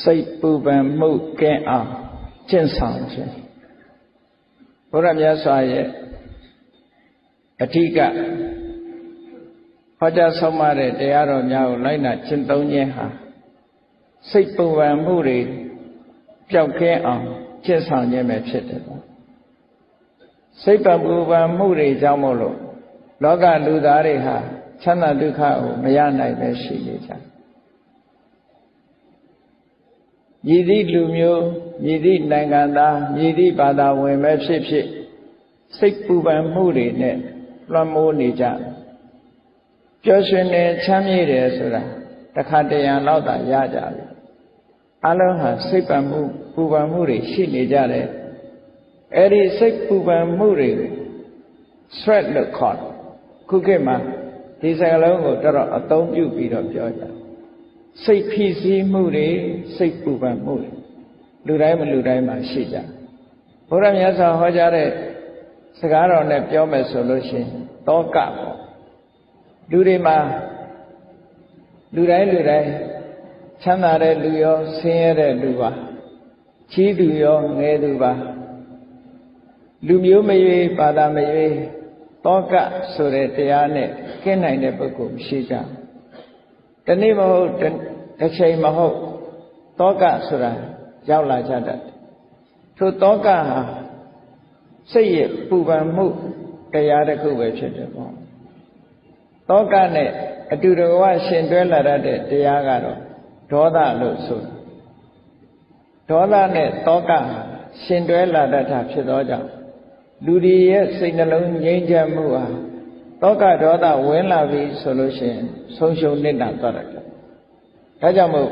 စိတ်ပူပန်မှုကင်းအောင်ကျင့်ဆောင်ခြင်းဘုရားမြတ်စွာရဲ့အဓိကဟောကြားဆုံးမတဲ့တရားတော်များကိုလိုက်နာကျင့်သုံးခြင်းဟာစိတ်ပူပန်မှုတွေပျောက်ကင်းအောင်ကျင့်ဆောင်ခြင်းပဲဖြစ်တယ်ပေါ့စိတ်ပူပန်မှုတွေကြောင့်မို့လို့လောကလူသားတွေဟာချမ်းသာဒုက္ခကိုမရနိုင်ပဲရှိနေကြမြည်သည့်လူမျိုးမြည်သည့်နိုင်ငံသားမြည်သည့်ဘာသာဝင်ပဲဖြစ်ဖြစ်စိတ်ပူပန်မှုတွေနဲ့လွှမ်းမိုးနေကြပျော်ရွှင်နေချမ်းမြေ့တယ်ဆိုတာတစ်ခါတရံတော့သာရကြပြီအလုံးဟာစိတ်ပူပန်မှုတွေရှိနေကြတယ်အဲ့ဒီစိတ်ပူပန်မှုတွေ stress လို့ခေါ်တယ်ခုခေတ်မှာဒီစကားလုံးကိုတော်တော်အသုံးပြုပြီးတော့ပြောကြစိတ်ဖိစီးမှုတွေစိတ်ပူပန်မှုတွေလူတိုင်းမလူတိုင်းမှာရှိကြဘုရားမြတ်စွာဟောကြားတဲ့စကားတော်နဲ့ပြောမယ်ဆိုလို့ရှိရင်တောကပေါ့လူတွေမှာလူတိုင်းချမ်းသာတဲ့လူရောဆင်းရဲတဲ့လူပါကြီးသူရောငယ်သူပါလူမျိုးမရွေးဘာသာမရွေးတောကဆိုတဲ့တရားနဲ့ကင်းနိုင်တဲ့ပုဂ္ဂိုလ်မရှိကြတနေ့မဟုတ်တစ်ချိန်မဟုတ်တောကဆိုတာရောက်လာကြတတ်ထိုတောကဟာစိတ်ရဲ့ပူပန်မှုတရားတစ်ခုပဲဖြစ်တယ်ပေါ့တောကနဲ့အတူတကွရှင်တွဲလာတဲ့တရားကတော့ဒေါသလို့ဆိုတာဒေါသနဲ့တောကရှင်တွဲလာတတ်တာဖြစ်သောကြောင့်လူတွေရဲ့စိတ်နှလုံးငြိမ်းချမ်းမှုဟာတောကဒေါသဝင်လာပြီဆိုလို့ရှိရင်ဆုံးရှုံးနေတာသွားတယ်ဒါကြောင့်မို့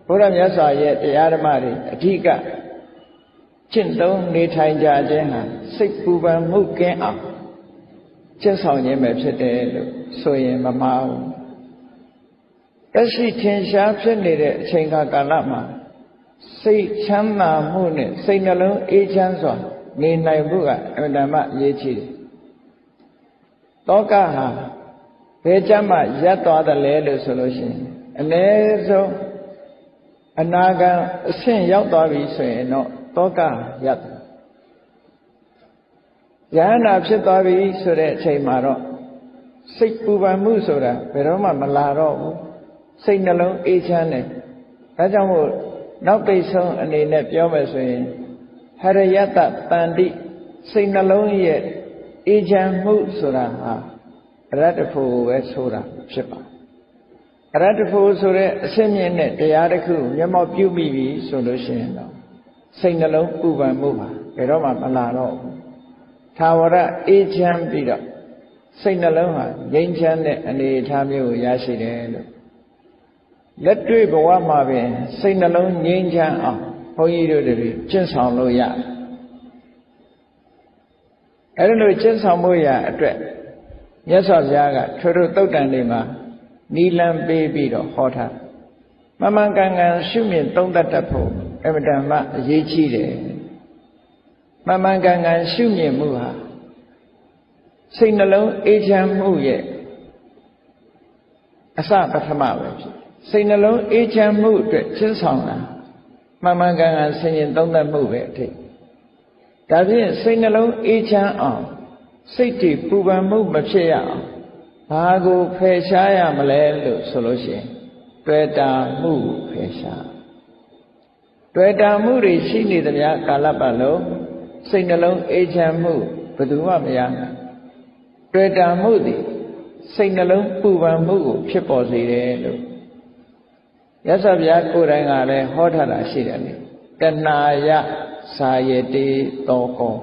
ဘုရားမြတ်စွာရဲ့တရားဓမ္မတွေအဓိကကျင့်သုံးနေထိုင်ကြခြင်းဟာစိတ်ပူပန်မှုကင်းအောင်ကျင့်ဆောင်ခြင်းပဲဖြစ်တယ်လို့ဆိုရင်မမှားဘူးတက်ရှိထင်ရှားဖြစ်နေတဲ့အချိန်ကာလမှာစိတ်ချမ်းသာမှုနဲ့စိတ်နှလုံးအေးချမ်းစွာနေနိုင်မှုကအမှန်တမ်းအရေးကြီးတယ်တောကဟာဘယ်ကြမှာရပ်သွားတယ်လဲလို့ဆိုလို့ရှိရင်အနည်းဆုံးအနာဂံအဆင့်ရောက်သွားပြီဆိုရင်တော့တောကရပ်တယ်ယန္တာဖြစ်သွားပြီဆိုတဲ့အချိန်မှာတော့စိတ်ပူပန်မှုဆိုတာဘယ်တော့မှမလာတော့ဘူးစိတ်နှလုံးအေးချမ်းတယ်ဒါကြောင့်မို့နောက်ပိတ်ဆုံးအနေနဲ့ပြောမယ်ဆိုရင်ဟရယတတန္တိစိတ်နှလုံးရဲ့အေးချမ်းမှုဆိုတာဟာအရတ္တဖို့ပဲဆိုတာဖြစ်ပါအရတ္တဖို့ဆိုတဲ့အစစ်မြင့်တဲ့တရားတစ်ခုမျက်မှောက်ပြုမိပြီဆိုလို့ရှိရင်တော့စိတ်နှလုံးပူပန်မှုပါဘယ်တော့မှမလာတော့ဘူးသာဝရအေးချမ်းပြီးတော့စိတ်နှလုံးဟာငြိမ်းချမ်းတဲ့အနေအထားမျိုးကိုရရှိတယ်လို့လက်တွေ့ဘဝမှာပင်စိတ်နှလုံးငြိမ်းချမ်းအောင်ဘုန်းကြီးတို့တွေကျင့်ဆောင်လို့ရအဲ့လိုကျင့်ဆောင်မှုရအတွက်မြတ်စွာဘုရားကထိုသုတ်တန်တွေမှာနီလံပေးပြီးတော့ဟောထားမမှန်ကန်ကန်ရှုမြင်သုံးသပ်တတ်ဖို့အမှန်တမ်းအရေးကြီးတယ်မမှန်ကန်ကန်ရှုမြင်မှုဟာစိတ်နှလုံးအေးချမ်းမှုရဲ့အစပထမပဲဖြစ်စိတ်နှလုံးအေးချမ်းမှုအတွက်ကျင့်ဆောင်တာမှန်မှန်ကန်ကန်ဆင်ခြင်သုံးသပ်မှုပဲအထိဒါဖြင့်စိတ်နှလုံးအေးချမ်းအောင်စိတ်တည်ပူပန်မှုမဖြစ်ရအောင်ဘာကိုဖယ်ရှားရမလဲလို့ဆိုလို့ရှိရင်တွေ့တာမှုဖယ်ရှားတွေ့တာမှုတွေရှိနေသမျှကာလပတ်လုံးစိတ်နှလုံးအေးချမ်းမှုဘယ်သူမှမရနိုင်တွေ့တာမှုသည်စိတ်နှလုံးပူပန်မှုကိုဖြစ်ပေါ်စေတယ်လို့ရသော်ဗျာကိုယ်တိုင်ကလည်းဟောထားတာရှိတယ်လေတဏှာယသာယတိတောကော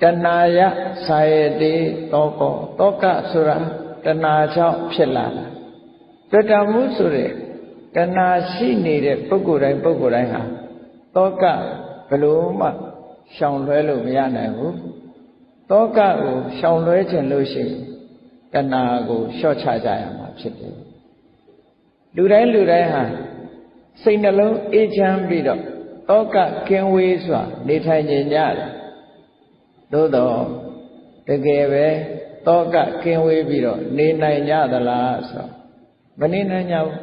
တဏှာယသာယတိတောကောတောကဆိုတာတဏှာကြောင့်ဖြစ်လာတာတွေ့တာမှုဆိုတဲ့တဏှာရှိနေတဲ့ပုဂ္ဂိုလ်တိုင်းဟာတောကဘယ်လိုမှရှောင်လွှဲလို့မရနိုင်ဘူးတောကကိုရှောင်လွှဲခြင်းလို့ရှိရင်တဏှာကိုလျှော့ချကြရမှာဖြစ်တယ်လူတိုင်းဟာစိတ်နှလုံးအေးချမ်းပြီးတော့တောကကင်းဝေးစွာနေထိုင်ကြတယ်သို့တော့တကယ်ပဲတောကကင်းဝေးပြီးတော့နေနိုင်ကြသလားဆိုမနေနိုင်ကြဘူး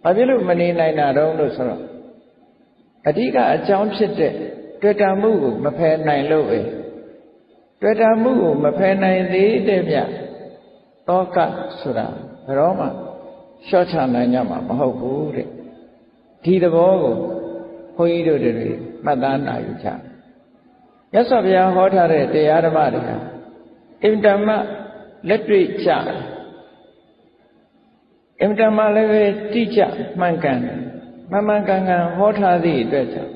ဘာဖြစ်လို့မနေနိုင်တာတော့လို့ဆိုတော့အဓိကအကြောင်းဖြစ်တဲ့တွေ့တာမှုကိုမဖယ်နိုင်လို့ပဲတွေ့တာမှုကိုမဖယ်နိုင်သေးတဲ့ဗျတောကဆိုတာဘယ်တော့မှရှော့ချနိုင်ကြမှာမဟုတ်ဘူးတဲ့ဒီသဘောကိုဘုန်းကြီးတို့တွေမှတ်သားနိုင်ကြမြတ်စွာဘုရားဟောထားတဲ့တရားဓမ္မတွေဟာအင်တမလက်တွေ့ကြအင်တမလည်းပဲတိကျမှန်ကန်တယ်မှန်မှန်ကန်ကန်ဟောထားသည့်အတွက်ကြောင့်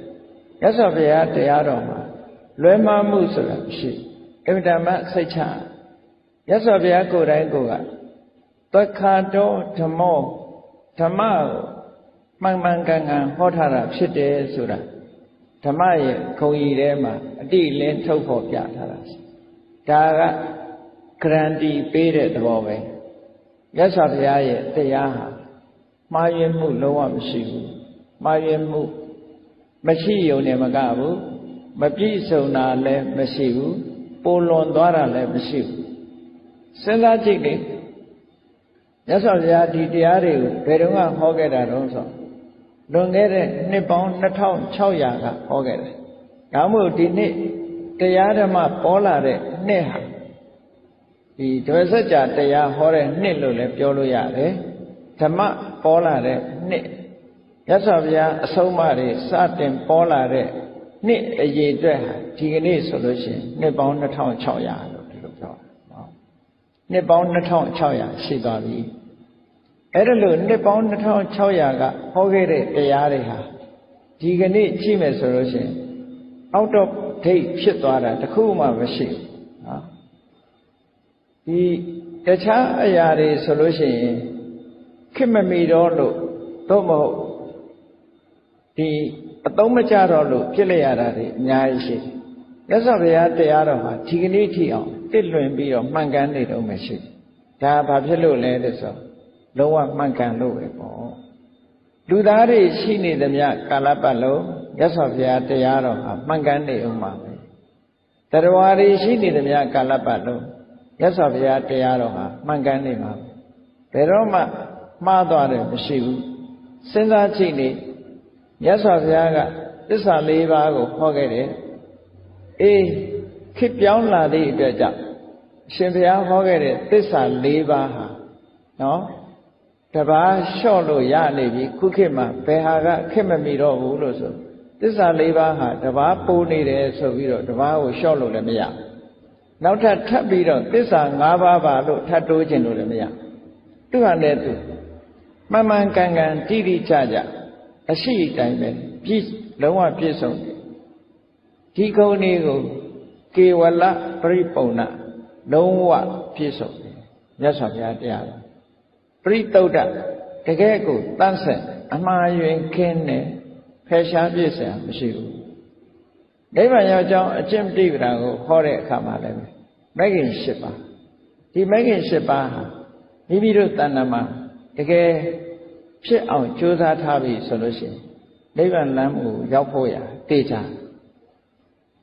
မြတ်စွာဘုရားတရားတော်မှာလွဲမှားမှုဆိုတာမရှိအင်တမစိတ်ချမြတ်စွာဘုရားကိုယ်တိုင်ကိုယ်ကသက္ခာတောဓမ္မောဓမ္မကိုမှန်မှန်ကန်ကန်ဟောထားတာဖြစ်တယ်ဆိုတာဓမ္မရဲ့ခုံကြီးထဲမှာအတိအလင်းထုတ်ဖော်ပြထားတာဒါကဂရန်တီပေးတဲ့သဘောပဲမြတ်စွာဘုရားရဲ့တရားဟာမှားယွင်းမှုလုံးဝမရှိဘူးမှားယွင်းမှုမရှိုံနဲ့မကဘူးမပြည့်စုံတာလည်းမရှိဘူးပိုလွန်သွားတာလည်းမရှိဘူးစဉ်းစားကြည့်လေမြတ်စွာဘုရားဒီတရားတွေကိုဘယ်တော့မှဟောခဲ့တာတော့ဆိုလွန်ခဲ့တဲ့နှစ်ပေါင်း2600ကဟောခဲ့တယ်ဒါမှမဟုတ်ဒီနှစ်တရားဓမ္မပေါ်လာတဲ့နှစ်ဟာဒီဒွေစัจ जा တရားဟောတဲ့နှစ်လို့လည်းပြောလို့ရတယ်ဓမ္မပေါ်လာတဲ့နှစ်မြတ်စွာဘုရားအဆုံးအမတွေစတင်ပေါ်လာတဲ့နှစ်အရေးအတွက်ဟာဒီကနေ့ဆိုလို့ရှိရင်နှစ်ပေါင်း2600လို့ဒီလိုပြောတာနော်နှစ်ပေါင်း2600ရှိသွားပြီအဲ့ဒါလို့နှစ်ပေါင်း2600ကဟောခဲ့တဲ့တရားတွေဟာဒီကနေ့ကြည့်မယ်ဆိုလို့ရှိရင် out of date ဖြစ်သွားတာတခုမှမရှိဘူးနော်ဒီတခြားအရာတွေဆိုလို့ရှိရင်ခေတ်မမီတော့လို့တော့မဟုတ်ဒီအသုံးမကျတော့လို့ဖြစ်လိုက်ရတာတွေအများကြီးရှိမြတ်စွာဘုရားတရားတော်ဟာဒီကနေ့ထိအောင်တစ်လွင်ပြီးတော့မှန်ကန်နေတော့မှရှိဒါဘာဖြစ်လို့လဲလို့ဆိုလုံးဝမှန်ကန်လို့ပဲပေါ့လူသားတွေရှိနေသမျှကာလပတ်လုံးမြတ်စွာဘုရားတရားတော်ဟာမှန်ကန်နေအောင်ပါပဲတရားဝါတွေရှိနေသမျှကာလပတ်လုံးမြတ်စွာဘုရားတရားတော်ဟာမှန်ကန်နေမှာဘယ်တော့မှမှားသွားတယ်မရှိဘူးစဉ်းစားကြည့်နေမြတ်စွာဘုရားကသစ္စာ၄ပါးကိုဟောခဲ့တယ်အေးခေတ်ပြောင်းလာသည့်အတွက်ကြောင့်အရှင်ဘုရားဟောခဲ့တဲ့သစ္စာ၄ပါးဟာနော်တပါးလျှော့လို့ရနေပြီခုခေတ်မှာဘယ်ဟာကခေတ်မမီတော့ဘူးလို့ဆိုသစ္စာ၄ပါးဟာတပါးပိုးနေတယ်ဆိုပြီးတော့တပါးကိုလျှော့လို့လည်းမရနောက်ထပ်ပြီးတော့သစ္စာ၅ပါးပါလို့ထပ်တိုးခြင်းလို့လည်းမရသူဟာလည်းသူမှန်မှန်ကန်ကန်တိတိကျကျအရှိတိုင်းပဲပြည့်လုံးဝပြည့်စုံတယ်ဒီကုန်းလေးကိုကေဝလပရိပုံနာလုံးဝပြည့်စုံတယ်မြတ်စွာဘုရားတရားတော်ပရိသုဒ္ဓတကယ်ကိုတန့်ဆက်အမှားယွင်းခင်းတယ်ဖယ်ရှားပြည့်စရာမရှိဘူးနိဗ္ဗာန်ရောက်ကြောင်းအကျင့်ပဋိပဒါကိုဟောတဲ့အခါမှာလည်းမဂ္ဂင်၈ပါးဒီမဂ္ဂင်၈ပါးဟာမိမိတို့တဏ္ဍာမှာတကယ်ဖြစ်အောင်ကြိုးစားထားပြီဆိုလို့ရှိရင်နိဗ္ဗာန်လမ်းကိုရောက်ဖို့ရတေချာ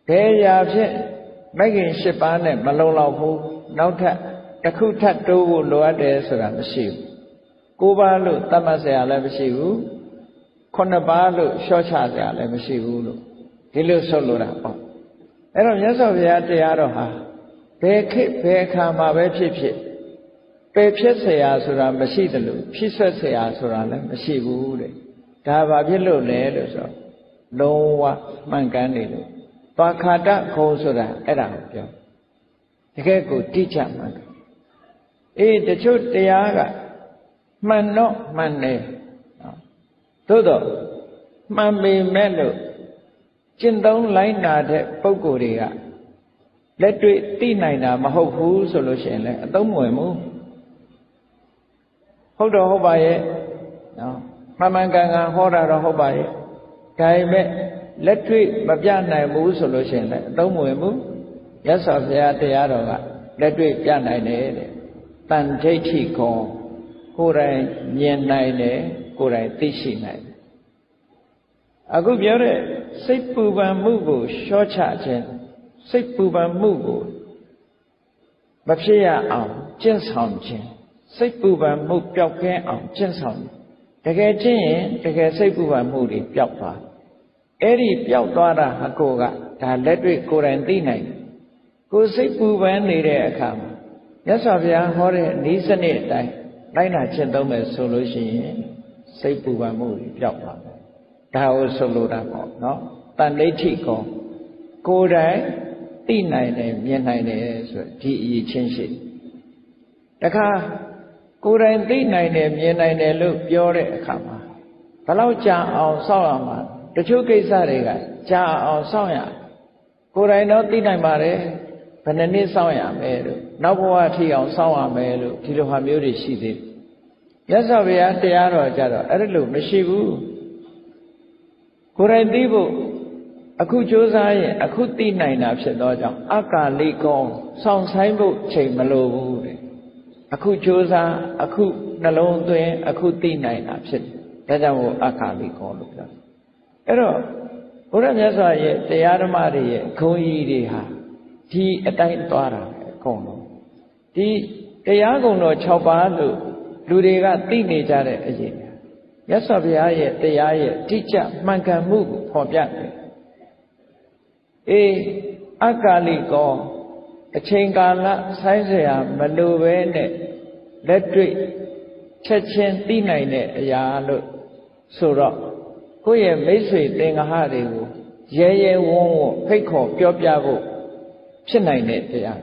ဘယ်ရာဖြစ်မဂ္ဂင်၈ပါးနဲ့မလုံလောက်ဘူးနောက်ထပ်တစ်ခုထပ်တိုးဖို့လိုအပ်တယ်ဆိုတာမရှိဘူး၉ပါးလို့သတ်မှတ်စရာလည်းမရှိဘူး9ပါးလို့လျှော့ချစရာလည်းမရှိဘူးလို့ဒီလိုဆုတ်လို့တာပေါ့အဲ့တော့မြတ်စွာဘုရားတရားတော်ဟာဘယ်ခေတ်ဘယ်အခါမှာပဲဖြစ်ဖြစ်ပယ်ဖြစ်เสียဆိုတာမရှိသလိုဖြစ်ဆက်เสียဆိုတာလည်းမရှိဘူးတဲ့ဒါဘာဖြစ်လို့လဲလို့ဆိုတော့လုံးဝမှန်ကန်နေလို့သွားခါတခုံဆိုတာအဲ့ဒါကိုပြောတကယ်ကိုတိကျမှန်တယ်အေးတချို့တရားကမှန်တော့မှန်တယ်သို့တော့မှန်ပေမဲ့လို့ကျင့်သုံးလိုက်နာတဲ့ပုဂ္ဂိုလ်တွေကလက်တွေ့သိနိုင်တာမဟုတ်ဘူးဆိုလို့ရှိရင်လည်းအသုံးမဝင်ဘူးဟုတ်တော့ဟုတ်ပါရဲ့နော်မှန်မှန်ကန်ကန်ဟောတာတော့ဟုတ်ပါရဲ့ဒါပေမဲ့လက်တွေ့မပြနိုင်ဘူးဆိုလို့ရှိရင်လည်းအသုံးမဝင်ဘူးမြတ်စွာဘုရားတရားတော်ကလက်တွေ့ပြနိုင်တယ်တဲ့တန်ဋိဋ္ဌိကောကိုယ်တိုင်မြင်နိုင်တယ်ကိုယ်တိုင်သိရှိနိုင်တယ်အခုပြောတဲ့စိတ်ပူပန်မှုကိုလျှော့ချခြင်းစိတ်ပူပန်မှုကိုမဖြစ်ရအောင်ကျင့်ဆောင်ခြင်းစိတ်ပူပန်မှုပျောက်ကင်းအောင်ကျင့်ဆောင် တကယ်ချင်းရင်တကယ်စိတ်ပူပန်မှုတွေပျောက်သွားအဲ့ဒီပျောက်သွားတာအကိုကဒါလက်တွေ့ကိုယ်တိုင်သိနိုင်ကိုယ်စိတ်ပူပန်နေတဲ့အခါမှာမြတ်စွာဘုရားဟောတဲ့ဤစနစ်အတိုင်းလိုက်နာကျင့်သုံးမယ်ဆိုလို့ရှိရင်စိတ်ပူပန်မှုတွေပျောက်သွားတယ်ဒါကိုဆိုလိုတာပေါ့နော်တန်ဋိဋ္ဌိကောကိုယ်တိုင်သိနိုင်တယ်မြင်နိုင်တယ်ဆိုဒီအရေးချင်းရှိတခါကိုယ်တိုင်သိနိုင်တယ်မြင်နိုင်တယ်လို့ပြောတဲ့အခါမှာဘယ်လောက်ကြာအောင်စောင့်ရမှာတချို့ကိစ္စတွေကကြာအောင်စောင့်ရကိုယ်တိုင်တော့သိနိုင်ပါတယ်ဘယ်နှစ်စောင့်ရမယ်လို့နောက်ဘဝထီအောင်စောင့်ရမယ်လို့ဒီလိုဟာမျိုးတွေရှိသေးတယ်မြတ်စွာဘုရားတရားတော်ကြတော့အဲ့လိုမရှိဘူးကိုယ်တိုင်သိဖို့အခုကြိုးစားရင်အခုသိနိုင်တာဖြစ်သောကြောင့်အကာလိကောစောင့်ဆိုင်ဖို့ချိန်မလိုဘူးတဲ့အခုကြိုးစားအခုနှလုံးသွင်းအခုသိနိုင်တာဖြစ်တယ်ဒါကြောင့်မို့အကာလိကောလို့ပြောအဲ့တော့ဘုရားမြတ်စွာရဲ့တရားဓမ္မတွေရဲ့ဂုဏ်ကြီးတွေဟာဒီအတိုင်းသွားတာပဲအကုန်လုံးဒီတရားဂုဏ်တော်6ပါးလို့လူတွေကသိနေကြတဲ့အရေးမြတ်စွာဘုရားရဲ့တရားရဲ့တိကျမှန်ကန်မှုကိုဖော်ပြတယ်အကာလိကောအချိန်ကာလဆိုင်းเสียမလိုပဲနဲ့လက်တွေ့ချက်ချင်းသိနိုင်တဲ့အရာလို့ဆိုတော့ကိုယ့်ရဲ့မိတ်ဆွေသင်္ဃဟတွေကိုရဲရဲဝံ့ဝံ့ဖိတ်ခေါ်ပြောပြဖို့ဖြစ်နိုင်တဲ့တရား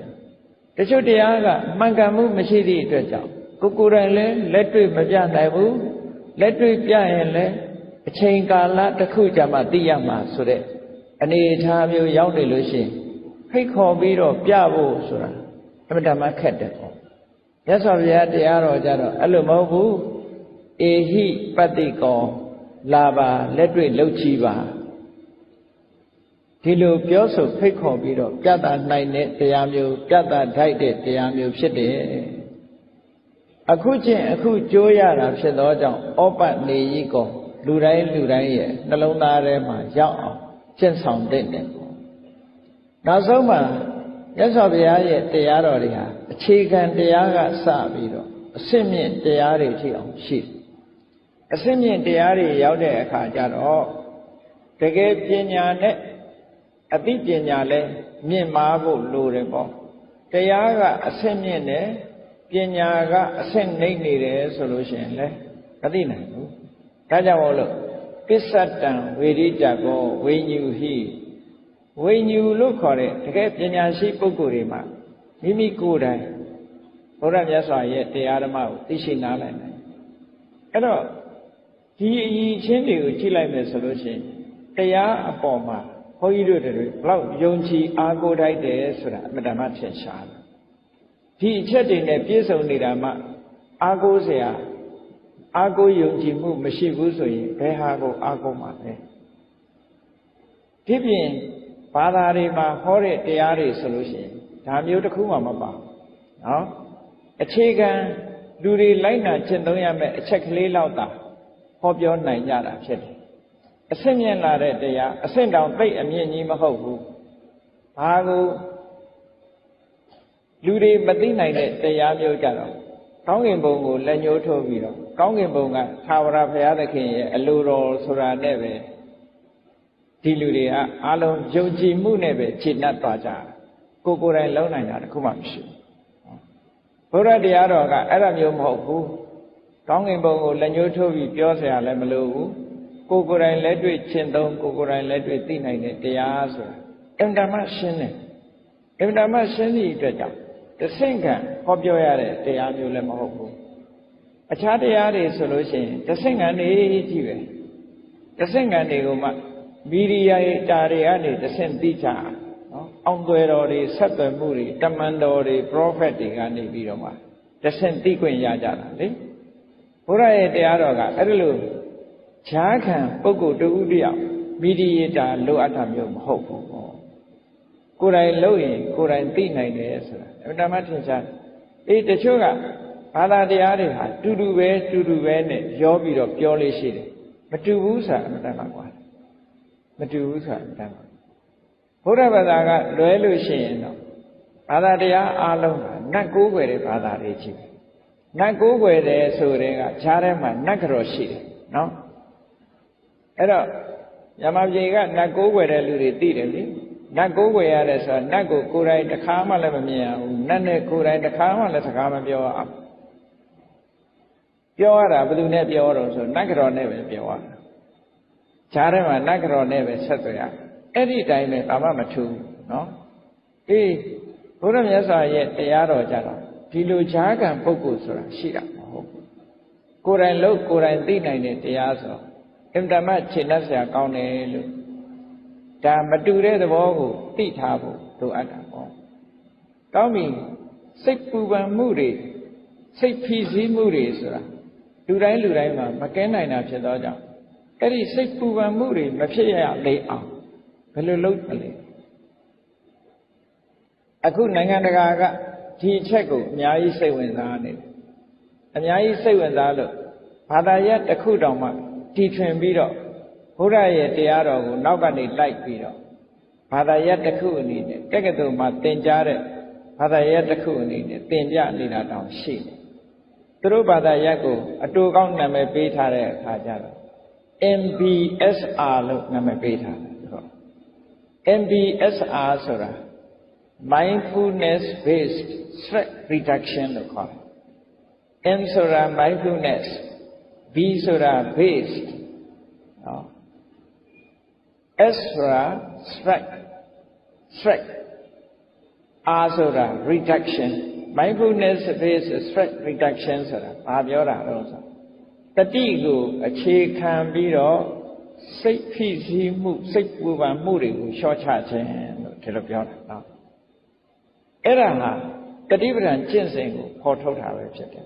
တချို့တရားကမှန်ကန်မှုမရှိသည့်အတွက်ကြောင့်ကိုယ်တိုင်လည်းလက်တွေ့မပြနိုင်ဘူးလက်တွေ့ပြရင်လည်းအချိန်ကာလတစ်ခုကြာမှသိရမှာဆိုတဲ့အနေအထားမျိုးရောက်နေလို့ရှိရင်ဖိတ်ခေါ်ပြီးတော့ပြဖို့ဆိုတာအမှန်တမ်းခက်တယ်ပေါ့မြတ်စွာဘုရားတရားတော်ကြတော့အဲ့လိုမဟုတ်ဘူးအေဟိပတ္တိကောလာပါလက်တွေ့လှုပ်ကြည့်ပါဒီလိုပြောဆိုဖိတ်ခေါ်ပြီးတော့ပြသနိုင်တဲ့တရားမျိုးပြသထိုက်တဲ့တရားမျိုးဖြစ်တယ်အခုချင်းအခုကြိုးရတာဖြစ်သောကြောင့်ဩပတ်နေကြီးကောလူတိုင်းရဲ့နှလုံးသားထဲမှာရောက်အောင်ကျင့်ဆောင်တဲ့နောက်ဆုံးမှာမြတ်စွာဘုရားရဲ့တရားတော်တွေဟာအခြေခံတရားကစပြီးတော့အစစ်မြင့်တရားတွေထိအောင်ရှိအစစ်မြင့်တရားတွေရောက်တဲ့အခါကျတော့တကယ်ပညာနဲ့အသိပညာလည်းမြင့်မားဖို့လိုတယ်ပေါ့တရားကအစစ်မြင့်တယ်ပညာကအစစ်နှိမ့်နေတယ်ဆိုလို့ရှိရင်လည်းမသိနိုင်ဘူးဒါကြောင့်မို့လို့ပစ္စတံဝေရိတကောဝိညူဟိဝိညူလို့ခေါ်တဲ့တကယ်ပညာရှိပုဂ္ဂိုလ်တွေမှာမိမိကိုယ်တိုင်ဘုရားမြတ်စွာရဲ့တရားဓမ္မကိုသိရှိနားလည်နိုင်အဲ့တော့ဒီအရေးချင်းတွေကိုကြည့်လိုက်မယ်ဆိုလို့ရှိရင်တရားအပေါ်မှာဘုန်းကြီးတို့တွေဘလောက်ယုံကြည်အားကိုးထိုက်တယ်ဆိုတာအမှန်တမ်းထင်ရှားတယ်ဒီအချက်တွေနဲ့ပြည့်စုံနေတာမှအားကိုးစရာအားကိုးယုံကြည်မှုမရှိဘူးဆိုရင်ဘယ်ဟာကိုအားကိုးမှာလဲဒီပြင်ဘာသာတွေမှာဟောတဲ့တရားတွေဆိုလို့ရှိရင်ဒါမျိုးတစ်ခုမှမပါနော်အခြေခံလူတွေလိုက်နာကျင့်သုံးရမယ့်အချက်ကလေးလောက်သာဟောပြောနိုင်ကြတာဖြစ်တယ်အဆင့်မြင့်လာတဲ့တရားအဆင့်တောင်သိအမြင့်ကြီးမဟုတ်ဘူးဘာကိုလူတွေမသိနိုင်တဲ့တရားမျိုးကြတော့ကောင်းကင်ဘုံကိုလက်ညှိုးထိုးပြီးတော့ကောင်းကင်ဘုံကသာဝရဘုရားသခင်ရဲ့အလိုတော်ဆိုတာနဲ့ပဲဒီလူတွေကအားလုံးယုံကြည်မှုနဲ့ပဲခြေနှက်သွားကြကိုယ်တိုင်လုံးနိုင်တာတခုမှမရှိဘူးဘုရားတရားတော်ကအဲ့ဒါမျိုးမဟုတ်ဘူးကောင်းကင်ဘုံကိုလက်ညှိုးထိုးပြီးပြောစရာလည်းမလိုဘူးကိုယ်တိုင်လက်တွေ့ရှင်းသုံးကိုယ်တိုင်လက်တွေ့သိနိုင်တဲ့တရားဆိုတာအင်တာမရှင်းတယ်အင်တာမရှင်းသည့်အတွက်ကြောင့်တဆင့်ခံဟောပြောရတဲ့တရားမျိုးလည်းမဟုတ်ဘူးအခြားတရားတွေဆိုလို့ရှိရင်တဆင့်ခံနေကြည့်ပဲတဆင့်ခံတွေကိုမှမီဒီယာရဲ့တာတွေကနေတဆင့်သိကြနော်အောင်သွယ်တော်တွေဆက်သွယ်မှုတွေတမန်တော်တွေ prophet တွေကနေပြီးတော့မှတဆင့်သိခွင့်ရကြတာလေဘုရားရဲ့တရားတော်ကအဲ့လိုဈာခံပုဂ္ဂိုလ်တဦးတယောက်မီဒီယာတာလိုအပ်တာမျိုးမဟုတ်ဘူးကိုယ်တိုင်လုပ်ရင်ကိုယ်တိုင်သိနိုင်တယ်ဆိုတာအမှန်တမ်းထင်ရှားတချို့ကဘာသာတရားတွေဟာတူတူပဲနဲ့ရောပြီးတော့ပြောလို့ရှိတယ်မတူဘူးဆိုတာအမှန်တမ်းကွာမတူဘူးဆိုတာအမှန်တမ်းဘုရားဘာသာကလွဲလို့ရှိရင်တော့ဘာသာတရားအားလုံးကနတ်ကိုးကွယ်တဲ့ဘာသာတွေကြီးပဲနတ်ကိုးကွယ်တယ်ဆိုတဲ့ကဈာထဲမှာနတ်ကြော်ရှိတယ် နော်အဲ့တော့ယမပြေကနတ်ကိုးွယ်တဲ့လူတွေသိတယ်လေနတ်ကိုးွယ်ရတယ်ဆိုတာနတ်ကိုကိုယ်တိုင်တစ်ခါမှလည်းမမြင်ရဘူးနတ်နဲ့ကိုယ်တိုင်တစ်ခါမှလည်းစကားမပြောအောင်ပြောရတာဘယ်သူနဲ့ပြောတော့ဆိုနတ်ကတော်နဲ့ပဲပြောရတာဈာထဲမှာနတ်ကတော်နဲ့ပဲဆက်သွယ်ရအဲ့ဒီတိုင်းပဲဘာမှမထူးနော်အေးဘုရားမြတ်စွာရဲ့တရားတော်ကြတော့ဒီလိုဈာကံပုဂ္ဂိုလ်ဆိုတာရှိတာမဟုတ်ဘူးကိုယ်တိုင်လို့ကိုယ်တိုင်သိနိုင်တဲ့တရားဆိုအင်တမခြေနှက်ဆရာကောင်းတယ်လို့ဒါမတူတဲ့သဘောကိုသိထားဖို့လိုအပ်တာပေါ့ကောင်းပြီစိတ်ပူပန်မှုတွေစိတ်ဖိစီးမှုတွေဆိုတာလူတိုင်းမှာမကင်းနိုင်တာဖြစ်သောကြောင့်အဲ့ဒီစိတ်ပူပန်မှုတွေမဖြစ်ရလေအောင်ဘယ်လိုလုပ်မလဲအခုနိုင်ငံတကာကဒီအချက်ကိုအများကြီးစိတ်ဝင်စားနေတယ်အများကြီးစိတ်ဝင်စားလို့ဘာသာရပ်တစ်ခုတောင်မှတီထွင်ပြီးတော့ဘုရားရဲ့တရားတော်ကိုနောက်ကနေလိုက်ပြီးတော့ဘာသာရပ်တစ်ခုအနေနဲ့တက္ကသိုလ်မှာသင်ကြားတဲ့ဘာသာရပ်တစ်ခုအနေနဲ့သင်ပြနေတာတောင်ရှိတယ်သူတို့ဘာသာရပ်ကိုအတူကောင်းနာမည်ပေးထားတဲ့အခါကျတော့ MBSR လို့နာမည်ပေးထားတယ်ဟုတ် MBSR ဆိုတာ mindfulness based stress reduction လို့ခေါ်တယ် M ဆိုတာ mindfulness B ဆိုတာ based S ဆိုတာ stress R ဆိုတာ reduction mindfulness based stress reduction ဆိုတာဘာပြောတာလဲဆိုတတိကိုအခြေခံပြီးတော့စိတ်ဖိစီးမှုစိတ်ပူပန်မှုတွေကိုလျှော့ချခြင်းလို့ဒီလိုပြောတာနော်အဲ့ဒါဟာတတိပဌာန်ကျင့်စဉ်ကိုဖော်ထုတ်တာပဲဖြစ်တယ်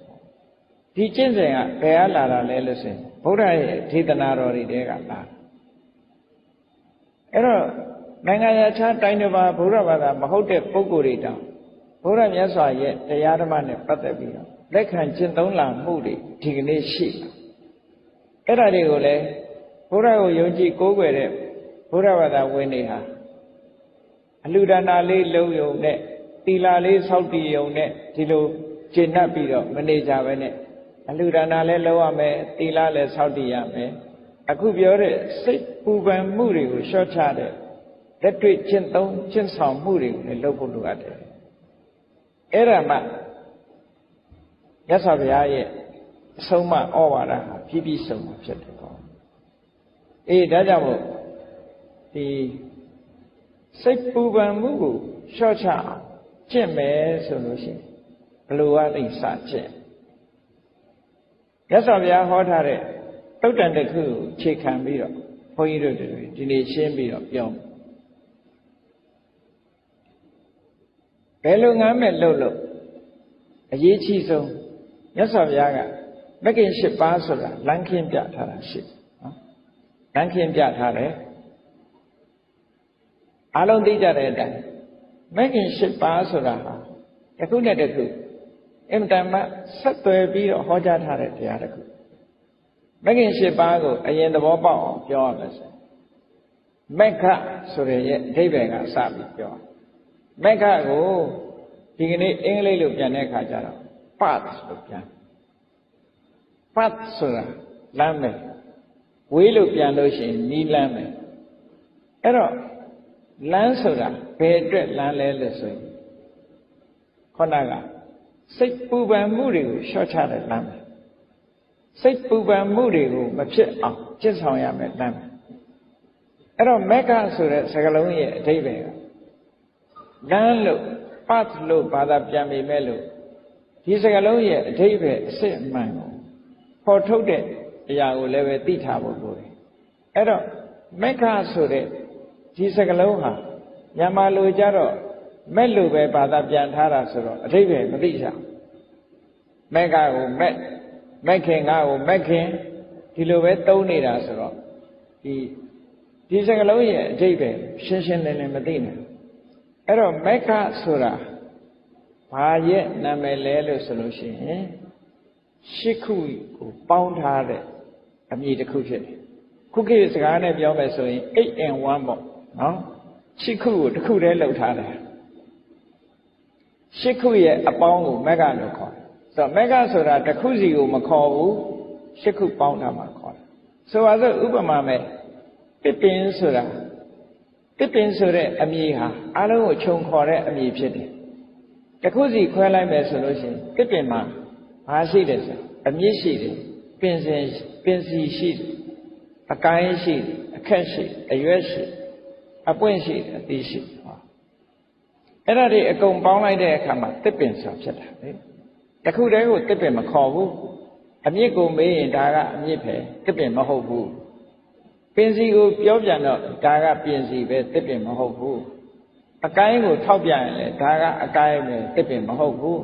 ဒီကျင့်စဉ်ကဘယ်ကလာတာလဲလို့ဆိုရင်ဘုရားရဲ့ဒေသနာတော်တွေတဲကလာအဲ့တော့နိုင်ငံခြားတိုင်းတစ်ပါးဘုရားဘာသာမဟုတ်တဲ့ပုဂ္ဂိုလ်တွေတောင်ဘုရားမြတ်စွာရဲ့တရားဓမ္မနဲ့ပတ်သက်ပြီးတော့လက်ခံကျင့်သုံးလာမှုတွေဒီကနေ့ရှိအဲ့ဒါတွေကိုလည်းဘုရားကိုယုံကြည်ကိုးကွယ်တဲ့ဘုရားဘာသာဝင်တွေဟာအလှူဒါနလေးလုံးယုံနဲ့သီလလေးစောင့်တည်ယုံနဲ့ဒီလိုကျင့်တတ်ပြီးတော့မနေကြပဲနဲ့အလှူဒါနလည်းလုပ်ရမယ်သီလလည်းစောင့်တည်ရမယ်အခုပြောတဲ့စိတ်ပူပန်မှုတွေကိုလျှော့ချတဲ့လက်တွေ့ကျင့်သုံးကျင့်ဆောင်မှုတွေကိုလည်းလုပ်ဖို့လိုအပ်တယ်အဲ့ဒါမှမြတ်စွာဘုရားရဲ့အဆုံးအမဩဝါဒဟာပြည့်ပြည့်စုံစုံဖြစ်တယ်ပေါ့အေးဒါကြောင့်မို့ဒီစိတ်ပူပန်မှုကိုလျှော့ချအောင်ကျင့်မယ်ဆိုလို့ရှိရင်ဘယ်လိုအိစကျင့်မြတ်စွာဘုရားဟောထားတဲ့သုတ်တန်တစ်ခုကိုခြေခံပြီးတော့ဘုန်းကြီးတို့တွေဒီနေ့ရှင်းပြီးတော့ပြောဘယ်လိုငမ်းမဲ့လို့အရေးကြီးဆုံးမြတ်စွာဘုရားကမဂ်ကင်၈ပါးဆိုတာလမ်းခင်းပြထားတာရှိနော်လမ်းခင်းပြထားတယ်အားလုံးသိကြတဲ့အတိုင်းမဂ်ကင်၈ပါးဆိုတာဟာတစ်ခုနဲ့တစ်ခုအင်တန်မှဆက်သွယ်ပြီးတော့ဟောကြားထားတဲ့တရားတစ်ခုမဂ်ကင်၈ပါးကိုအရင်သဘောပေါက်အောင်ပြောရမယ်ဆိုမက္ခဆိုတဲ့ရဲ့အဓိပ္ပာယ်ကစပြီးပြောမက္ခကိုဒီကနေ့အင်္ဂလိပ်လိုပြန်တဲ့အခါကျတော့ path လို့ပြန် path ဆိုတာလမ်းပဲဝေးလို့ပြန်လို့ရှိရင်နီးလမ်းပဲအဲ့တော့လမ်းဆိုတာဘယ်အတွက်လမ်းလဲလို့ဆိုရင်ခေါဏကစိတ်ပူပန်မှုတွေကိုလျှော့ချတဲ့လမ်းပဲစိတ်ပူပန်မှုတွေကိုမဖြစ်အောင်ကျင့်ဆောင်ရမယ်လမ်းပဲအဲ့တော့မက္ခဆိုတဲ့စကားလုံးရဲ့အဓိပ္ပာယ်ကလမ်းလို့path လို့ဘာသာပြန်ပေမဲ့လို့ဒီစကားလုံးရဲ့အဓိပ္ပာယ်အစစ်အမှန်ကိုပေါ်ထုတ်တဲ့အရာကိုလည်းပဲသိထားဖို့လိုတယ်အဲ့တော့မက္ခဆိုတဲ့ဒီစကားလုံးဟာမြန်မာလိုကြတော့မဲ့လို့ပဲဘာသာပြန်ထားတာဆိုတော့အဓိပ္ပာယ်မသိကြဘူးမက္ခကိုမက်ခင်ကိုမက်ခင်ဒီလိုပဲသုံးနေတာဆိုတော့ဒီစကားလုံးရဲ့အဓိပ္ပာယ်ရှင်းရှင်းလင်းလင်းမသိနိုင်အဲ့တော့မက္ခဆိုတာဘာရဲ့နာမည်လဲလို့ဆိုလို့ရှိရင်ရှစ်ခုကိုပေါင်းထားတဲ့အမည်တစ်ခုဖြစ်တယ်ခုခေတ်စကားနဲ့ပြောမယ်ဆိုရင် 8 in 1ပေါ့နော်ရှစ်ခုကိုတစ်ခုတည်းလုပ်ထားတယ်ရှစ်ခုရဲ့အပေါင်းကိုမက္ခလို့ခေါ်တယ်ဆိုတော့မက္ခဆိုတာတစ်ခုစီကိုမခေါ်ဘူးရှစ်ခုပေါင်းထားမှခေါ်တယ် ဆိုပါစို့ဥပမာမဲ့တစ်ပင်ဆိုတာတစ်ပင်ဆိုတဲ့အမည်ဟာအလုံးကိုခြုံခေါ်တဲ့အမည်ဖြစ်တယ်တခုစီခွဲလိုက်မယ်ဆိုလို့ရှိရင်တစ်ပင်မှာဘာရှိတယ်ဆိုအမြင့်ရှိတယ်ပင်စီရှိတယ်အကိုင်းရှိတယ်အခက်ရှိအရွက်ရှိအပွင့်ရှိအသီးရှိဟောအဲ့ဒါတွေအကုန်ပေါင်းလိုက်တဲ့အခါမှာတစ်ပင်ဆိုဖြစ်တာလေတခုတည်းကိုတစ်ပင်မခေါ်ဘူးအမြင့်ကိုမေးရင်ဒါကအမြင့်ပဲတစ်ပင်မဟုတ်ဘူးပင်စီကိုပြောပြန်တော့ဒါကပင်စီပဲတစ်ပင်မဟုတ်ဘူးအကိုင်းကိုထောက်ပြရင်လေဒါကအကိုင်းပဲတစ်ပင်မဟုတ်ဘူး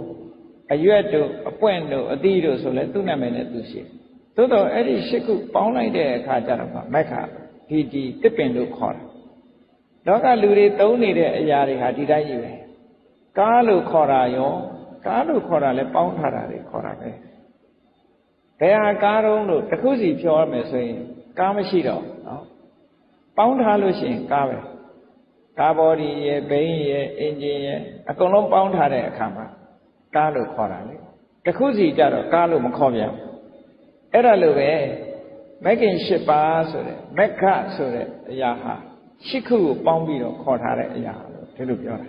အရွက်တို့အပွင့်တို့အသီးတို့ဆိုလဲသူ့နာမည်နဲ့သူရှိသို့တော့အဲ့ဒီ၈ခုပေါင်းလိုက်တဲ့အခါကျတော့မက္ခဒီတစ်ပင်လို့ခေါ်တာလောကလူတွေသုံးနေတဲ့အရာတွေဟာဒီတိုင်းကြီးပဲကားလို့ခေါ်တာရောကားလို့ခေါ်တာလဲပေါင်းထားတာတွေခေါ်တာပဲဘယ်ဟာကားတုံးလို့တစ်ခုစီပြောရမယ်ဆိုရင်ကားမရှိတော့နော်ပေါင်းထားလို့ရှိရင်ကားပဲကားဘော်ဒီရဲ့ဘိန်းရဲ့အင်ဂျင်ရဲ့အကုန်လုံးပေါင်းထားတဲ့အခါမှာကားလို့ခေါ်တာလေတစ်ခုစီကြတော့ကားလို့မခေါ်ပြန်အဲ့ဒါလိုပဲမဂ္ဂင်၈ပါးဆိုတဲ့မက္ခဆိုတဲ့အရာဟာ၈ခုကိုပေါင်းပြီးတော့ခေါ်ထားတဲ့အရာလို့ဒီလိုပြောတာ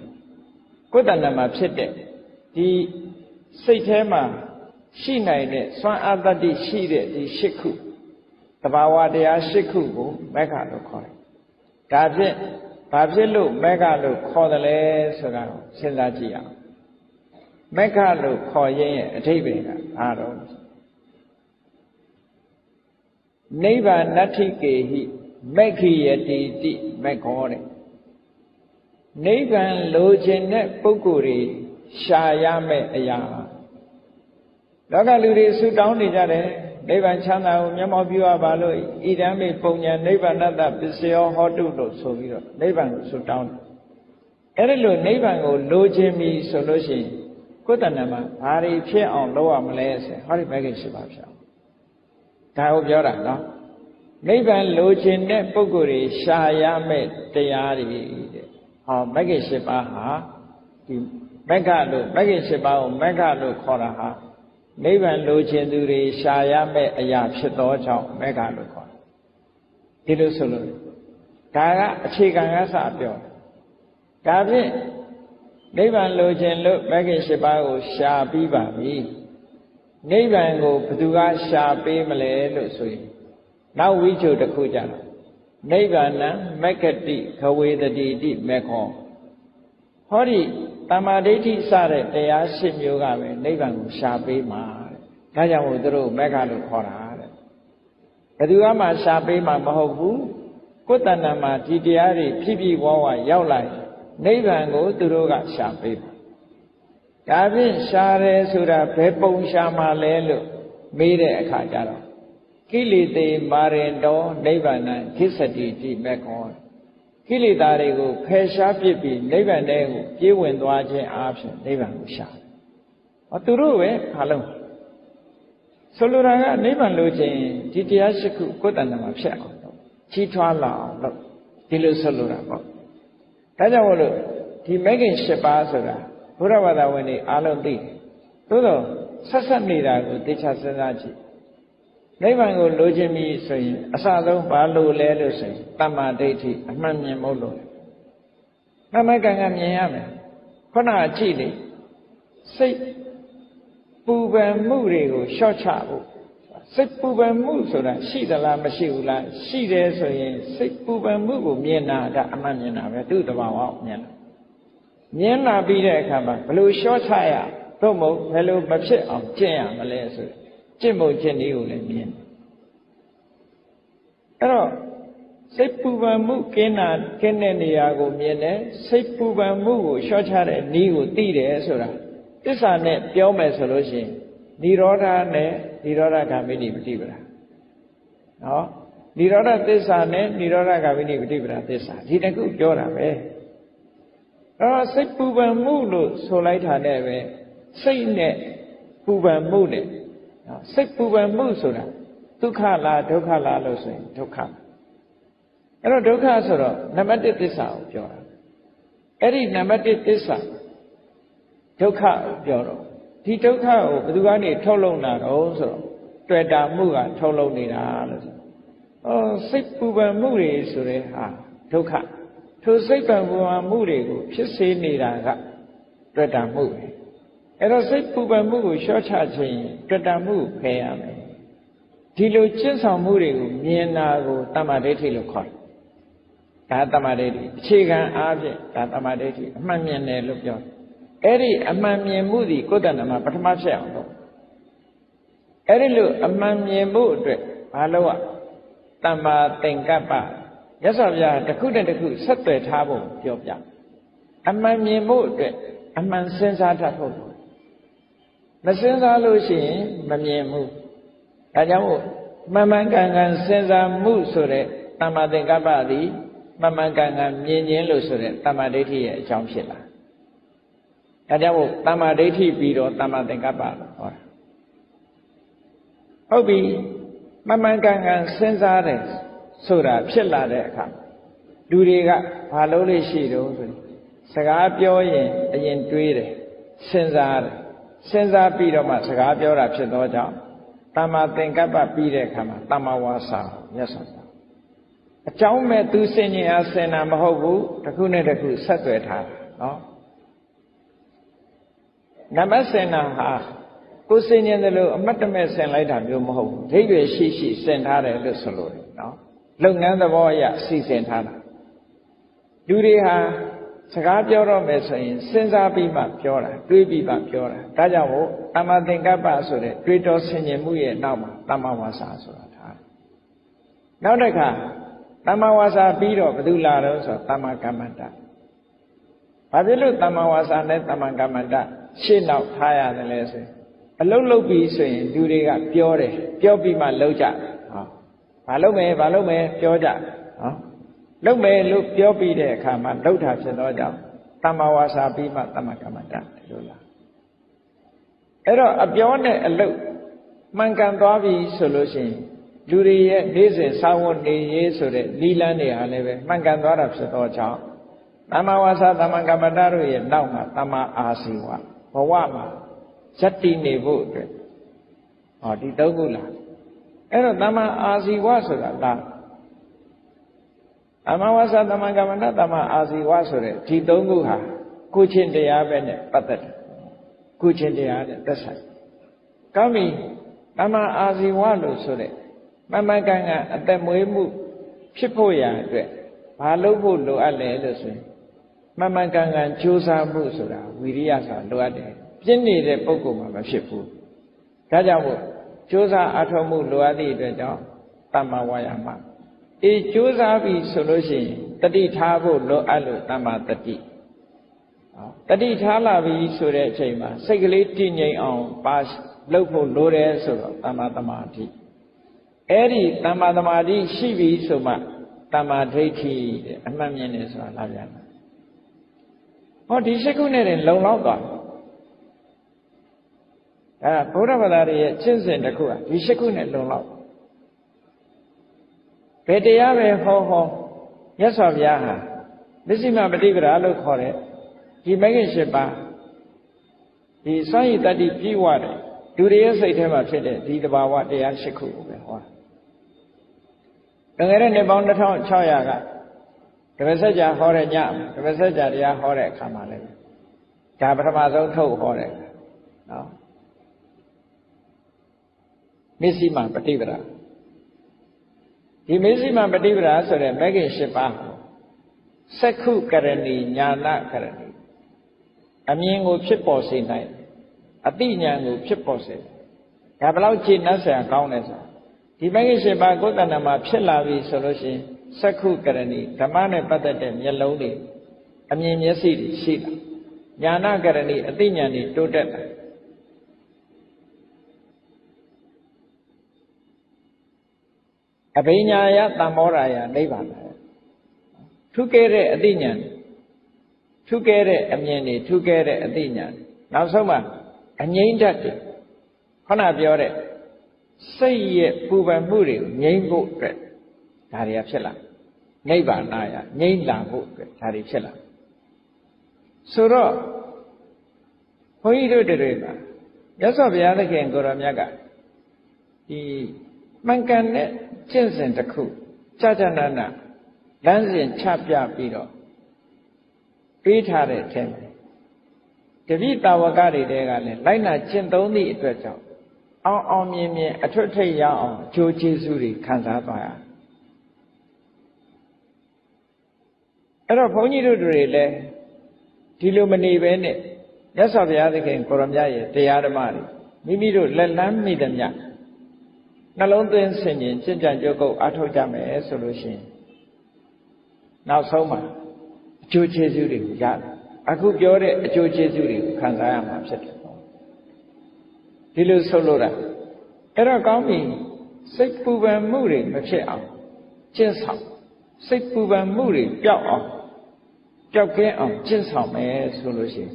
ကိုယ်တဏ္ဍာမှာဖြစ်တဲ့ဒီစိတ်ထဲမှာရှိနိုင်တဲ့စွမ်းအားတတ္တိရှိတဲ့ဒီ၈ခုသဘာဝတရား၈ခုကိုမက္ခလို့ခေါ်တယ်ဒါဖြင့်ဘာဖြစ်လို့မက္ခလို့ခေါ်တယ်လဲဆိုတာကိုစဉ်းစားကြည့်အောင်မက္ခလို့ခေါ်ရင်ရဲ့အဓိပ္ပာယ်ကဘာတော့နိဗ္ဗာနတ္ထိကေဟိမက္ခိယတိတိမက္ခောတဲ့နိဗ္ဗာန်လိုချင်တဲ့ပုဂ္ဂိုလ်တွေရှာရမယ့်အရာလောကလူတွေဆုတောင်းနေကြတယ်နိဗ္ဗာန်ချမ်းသာကိုမျက်မှောက်ပြုရပါလို့ဣဒံမေပုံညာနိဗ္ဗာနတ္တပစ္စယောဟောတုလို့ဆိုပြီးတော့နိဗ္ဗာန်ကိုဆုတောင်းတယ်အဲ့ဒီလိုနိဗ္ဗာန်ကိုလိုချင်ပြီဆိုလို့ရှိရင်ကိုယ်တဏ္ဍာမှာဘာတွေဖြစ်အောင်လုပ်ရမလဲဆိုဟောဒီမဂ္ဂင်၈ပါးဖြစ်အောင်ဒါကိုပြောတာနော်နိဗ္ဗာန်လိုချင်တဲ့ပုဂ္ဂိုလ်တွေရှာရမယ့်တရားတွေတဲ့ဟောမဂ္ဂင်၈ပါးဟာဒီမဂ္ဂလို့မဂ္ဂင်၈ပါးကိုမဂ္ဂလို့ခေါ်တာဟာနိဗ္ဗာန်လိုချင်သူတွေရှာရမယ့်အရာဖြစ်သောကြောင့်မဂ္ဂလို့ခေါ်တယ်ဒီလိုဆိုလို့ဒါကအခြေခံကစပြောဒါဖြင့်နိဗ္ဗာန်လိုချင်လို့မဂ္ဂင်၈ပါးကိုရှာပြီးပါပြီနိဗ္ဗာန်ကိုဘယ်သူကရှာပေးမလဲလို့ဆိုရင်နောက်ဝိချုပ်တစ်ခုကြတော့နိဗ္ဗာန်မက္ခတိခဝေတတိတိမေခောဟောဒီတမ္မာဒိဋ္ဌိစတဲ့တရား၈မျိုးကပဲနိဗ္ဗာန်ကိုရှာပေးမှာတဲ့ဒါကြောင့်မို့သူတို့မက္ခလို့ခေါ်တာတဲ့ဘယ်သူမှရှာပေးမှာမဟုတ်ဘူးကိုယ်တဏ္ဍာမှာဒီတရားတွေဖြည်းဖြည်းဝဝရောက်လာနိဗ္ဗာန်ကိုသူတို့ကရှာပေးမှာဒါဖြင့်ရှားတယ်ဆိုတာဘယ်ပုံရှားမှလဲလို့မေးတဲ့အခါကျတော့ကိလေသေမာရင်တော်နိဗ္ဗာန်ခိစ္စတိတိမက္ခောကိလေသာတွေကိုဖယ်ရှားပြစ်ပြီးနိဗ္ဗာန်ထဲကိုပြေးဝင်သွားခြင်းအားဖြင့်နိဗ္ဗာန်ကိုရှာတယ်။ဟောသူတို့ပဲအားလုံးဆိုလိုတာကနိဗ္ဗာန်လိုချင်ဒီတရားရှိခုကိုယ်တဏ္ဍာမှာဖြစ်အောင်လို့ကြီးထွားလာအောင်လို့ဒီလိုဆိုလိုတာပေါ့။ဒါကြောင့်မို့လို့ဒီမဂ္ဂင်၈ပါးဆိုတာဘုရားဘာသာဝင်တွေအားလုံးသိတယ်။သို့တော့ဆက်ဆက်နေတာကိုသိချစဉ်းစားကြည့်။နိဗ္ဗာန်ကိုလိုချင်ပြီဆိုရင်အစဆုံးဘာလို့လဲလို့ဆိုရင်တမ္မာဒိဋ္ဌိအမှန်မြင်ဖို့လိုတယ်။အမှန်ကန်ကန်မြင်ရမယ်။ခုနကကြည့်လေစိတ်ပူပန်မှုတွေကိုလျှော့ချဖို့စိတ်ပူပန်မှုဆိုတာရှိသလားမရှိဘူးလားရှိတယ်ဆိုရင်စိတ်ပူပန်မှုကိုမြင်တာကအမှန်မြင်တာပဲသူ့တဘာဝကိုမြင်တာမြင်လာပြီးတဲ့အခါမှာဘယ်လိုလျှော့ချရတော့မဟုတ်ဘယ်လိုမဖြစ်အောင်ကျင့်ရမလဲဆိုကျင့်ဖို့ကျင့်နည်းကိုလည်းမြင်တယ်အဲ့တော့စိတ်ပူပန်မှုကင်းတဲ့နေရာကိုမြင်တယ်စိတ်ပူပန်မှုကိုလျှော့ချတဲ့နည်းကိုသိတယ်ဆိုတာသစ္စာနဲ့ပြောမယ်ဆိုလို့ရှိရင်និရောဓနဲ့និရောဓဂ ामिनी ပฏิပဒါနော်និရောဓသစ္စာနဲ့និရောဓဂ ामिनी ပฏิပဒါသစ္စာဒီတစ်ခုပြောတာပဲအဲ့စိတ်ပူပန်မှုလို့ဆိုလိုက်တာနဲ့ပဲစိတ်နဲ့ပူပန်မှုနဲ့နော်စိတ်ပူပန်မှုဆိုတာဒုက္ခလားဒုက္ခလားလို့ဆိုရင်ဒုက္ခအဲ့တော့ဒုက္ခဆိုတော့နံပါတ်1သစ္စာကိုပြောတာအဲ့ဒီနံပါတ်1သစ္စာဒုက္ခကိုပြောတော့ဒီဒုက္ခကိုဘယ်သူကနေထုတ်လုပ်လာတော့ဆိုတော့တွေ့တာမှုကထုတ်လုပ်နေတာလို့ဆို စိတ်ပူပန်မှုတွေဆိုတဲ့ဟာဒုက္ခထိုစိတ်ပူပန်မှုတွေကိုဖြစ်စေနေတာကတွေ့တာမှုပဲအဲ့တော့စိတ်ပူပန်မှုကိုလျှော့ချခြင်းတွေ့တာမှုဖယ်ရမယ်ဒီလိုကျင့်ဆောင်မှုတွေကိုမြင်တာကိုတမ္မာဒိဋ္ဌိလို့ခေါ်တယ်ဒါတမ္မာဒိဋ္ဌိအခြေခံအားဖြင့်ဒါတမ္မာဒိဋ္ဌိအမှန်မြင်တယ်လို့ပြောတယ်အဲ့ဒီအမှန်မြင်မှုဒီကိုယ်တဏ္ဍမှာပထမဖြစ်အောင်လုပ်အဲ့ဒီလိုအမှန်မြင်ဖို့အတွက်ဘာလို့อ่ะတမ္မာသင်္ကပ္ပရသော်ဗျာတစ်ခုနဲ့တစ်ခုဆက်သွယ်ထားဖို့ပြောပြအမှန်မြင်ဖို့အတွက်အမှန်စဉ်းစားတတ်ဖို့မစဉ်းစားလို့ရှိရင်မမြင်ဘူးဒါကြောင့်မှန်မှန်ကန်ကန်စဉ်းစားမှုဆိုတဲ့တမ္မာသင်္ကပ္ပသည်မှန်မှန်ကန်ကန်မြင်ခြင်းလို့ဆိုတဲ့တမ္မာဒိဋ္ဌိရဲ့အကြောင်းဖြစ်လာဒါကြောင့်တမ္မာဒိဋ္ဌိပြီးတော့တမ္မာသင်္ကပ္ပလို့ဟောတာဟုတ်ပြီမှန်မှန်ကန်ကန်စဉ်းစားတယ်ဆိုတာဖြစ်လာတဲ့အခါလူတွေကဘာလို့လဲရှိတော့ဆိုစကားပြောရင်အရင်တွေးတယ်စဉ်းစားတယ်စဉ်းစားပြီးတော့မှစကားပြောတာဖြစ်သောကြောင့်တမ္မာသင်္ကပ္ပပြီးတဲ့အခါမှာတမ္မာဝါစာမြတ်စွာဘုရားအကြောင်းမဲ့သူစင်ញင်အားဆင်တာမဟုတ်ဘူးတစ်ခုနဲ့တစ်ခုဆက်သွယ်ထားတာနော်နမဆင်တာဟာကိုစင်ញင်တယ်လို့အမတ်တမဲ့ဆင်လိုက်တာမျိုးမဟုတ်ဘူးဒိဋ္ဌိရှိရှိဆင်ထားတယ်လို့ဆိုလို့နော်လုပ်ငန်းသဘောအရစီစဉ်ထားတာလူတွေဟာစကားပြောတော့မယ်ဆိုရင်စဉ်းစားပြီးမှပြောတာတွေးပြီးမှပြောတာဒါကြောင့်မို့တမ္မာသင်္ကပ္ပဆိုတဲ့တွေးတောဆင်ញင်မှုရဲ့နောက်မှာတမ္မာဝါစာဆိုတာထားတယ်နောက်တစ်ခါတမ္မာဝါစာပြီးတော့ဘယ်သူလာတော့ဆိုတမ္မာကမ္မန္တဘာဖြစ်လို့တမ္မာဝါစာနဲ့တမ္မာကမ္မန္တရှေ့နောက်ထားရတယ်လဲဆိုရင်အလုံးလုံးပြီးဆိုရင်လူတွေကပြောတယ်ပြောပြီးမှလုပ်ကြဟောဘာလုပ်မယ်ပြောကြဟောလုပ်မယ်လို့ပြောပြီးတဲ့အခါမှာလုပ်တာဖြစ်တော့ကြောင့်တမ္မာဝါစာပြီးမှတမ္မာကမ္မန္တလို့လားအဲ့တော့အပြောနဲ့အလုပ်မှန်ကန်သွားပြီဆိုလို့ရှိရင်လူတွေရဲ့နေ့စဉ်စာဝတ်နေရေးဆိုတဲ့နိလန်းတွေဟာလည်းပဲမှန်ကန်သွားတာဖြစ်တော့ကြောင့်တမ္မာဝါစာတမ္မာကမ္မန္တတို့ရဲ့နောက်မှာတမ္မာအာဇီဝဘဝမှာဇတ္တိနေဖို့အတွက်ဟောဒီသုံးခုလားအဲ့တော့တမ္မာအာဇီဝဆိုတာလားတမ္မာဝါစာတမ္မာကမ္မန္တတမ္မာအာဇီဝဆိုတဲ့ဒီသုံးခုဟာကိုချင်းတရားပဲနဲ့ပတ်သက်တယ်ကိုချင်းတရားနဲ့သက်ဆိုင်ကောင်းပြီတမ္မာအာဇီဝလို့ဆိုတဲ့မှန်မှန်ကန်ကန်အသက်မွေးမှုဖြစ်ဖို့ရာအတွက်ဘာလုပ်ဖို့လိုအပ်လဲလို့ဆိုရင်မှန်မှန်ကန်ကန်ကြိုးစားမှုဆိုတာဝိရိယဆိုတာလိုအပ်တယ်ပြင်းနေတဲ့ပုဂ္ဂိုလ်မှာမဖြစ်ဘူးဒါကြောင့်မို့ကြိုးစားအထောက်မှုလိုအပ်သည့်အတွက်ကြောင့်တမ္မာဝါယာမကြိုးစားပြီဆိုလို့ရှိရင်တတိထားဖို့လိုအပ်လို့တမ္မာတတိတတိထားလာပြီဆိုတဲ့အချိန်မှာစိတ်ကလေးတည်ငြိမ်အောင်ပါလုပ်ဖို့လိုတယ်ဆိုတော့တမ္မာသမာဓိအဲ့ဒီတမ္မာသမာဓိရှိပြီဆိုမှတမ္မာဒိဋ္ဌိတဲ့အမှန်မြင်တယ်ဆိုတာလာပြန်တယ်ဟောဒီရှိခုနဲ့လုံလောက်သွားဗုဒ္ဓဘာသာရဲ့ကျင့်စဉ်တစ်ခုကဒီရှိခုနဲ့လုံလောက်ဘယ်တရားပဲဟောမြတ်စွာဘုရားဟာမစ္စည်းမပฏิပဒါလို့ခေါ်တဲ့ဒီမဂ္ဂင်၈ပါးဒီစွမ်းရည်တတ္တိပြည့်ဝတဲ့လူတွေရဲ့စိတ်ထဲမှာဖြစ်တဲ့ဒီတဘာဝတရား၈ခုကိုပဲဟောတာငယ်တဲ့နှစ်ပေါင်း2600ကဓမ္မစကြာဟောတဲ့ညဓမ္မစကြာတရားဟောတဲ့အခါမှာလည်းဒါပထမဆုံးထုတ်ဟောတယ်နော်မစ္စည်းမပฏิပဒါဒီမစ္စည်းမပฏิပဒါဆိုတဲ့မဂ္ဂင်၈ပါးစက္ခုကရဏီညာနာကရဏီအမြင်ကိုဖြစ်ပေါ်စေနိုင်အတိညာကိုဖြစ်ပေါ်စေဒါဘလောက်ကြည်နပ်စရာကောင်းလဲဆိုဒီမဂ္ဂင်၈ပါးကိုယ်တဏ္ဍမှာဖြစ်လာပြီဆိုလို့ရှိရင်စက္ခုကရဏီဓမ္မနဲ့ပတ်သက်တဲ့မျက်လုံးတွေအမြင်မျက်စိတွေရှိတာညာနာကရဏီအတိညာတွေတိုးတက်တာအဘိညာယသံမောရာယနိဗ္ဗာန်ထူးကဲတဲ့အတိညာထူးကဲတဲ့အမြင်တွေထူးကဲတဲ့အတိညာနောက်ဆုံးမှအငြိမ့်တတ်တယ်ခုနပြောတဲ့စိတ်ရဲ့ပူပန်မှုတွေကိုငြိမ့်ဖို့အတွက်ဒါတွေကဖြစ်လာနိဗ္ဗာန်ယငြိမ့်လာဖို့အတွက်ဒါတွေဖြစ်လာဆိုတော့ဘုန်းကြီးတို့တွေကမြတ်စွာဘုရားသခင်ကိုရောမြတ်ကဒီ မှန်ကန်တဲ့ကျင့်စဉ်တစ်ခုကြာကြာနာနာလမ်းစဉ်ချပြပြီးတော့ပေးထားတဲ့အထက်မှာတပိတာဝကတွေတဲကလည်းလိုက်နာကျင့်သုံးသည့်အတွက်ကြောင့်အောင်မြင်မြင်အထွတ်ထိပ်ရအောင်ကြိုးကျေးဇူးတွေခံစားသွားရအဲ့တော့ဘုန်းကြီးတို့တွေလည်းဒီလိုမနေပဲနဲ့မြတ်စွာဘုရားသခင်ကိုရမရဲ့တရားဓမ္မတွေမိမိတို့လက်လန်းမိသမျှနှလုံးသွင်းဆင်ခြင်ကျင့်ကြံကြိုးကုပ်အားထုတ်ကြမယ်ဆိုလို့ရှိရင်နောက်ဆုံးမှာအကျိုးကျေးဇူးတွေကိုရတယ်အခုပြောတဲ့အကျိုးကျေးဇူးတွေကိုခံစားရမှာဖြစ်တယ်ဒီလိုဆိုလို့တာအဲ့တော့ကောင်းပြီစိတ်ပူပန်မှုတွေမဖြစ်အောင်ကျင့်ဆောင်စိတ်ပူပန်မှုတွေပျောက်အောင်ပျောက်ကင်းအောင်ကျင့်ဆောင်မယ်ဆိုလို့ရှိရင်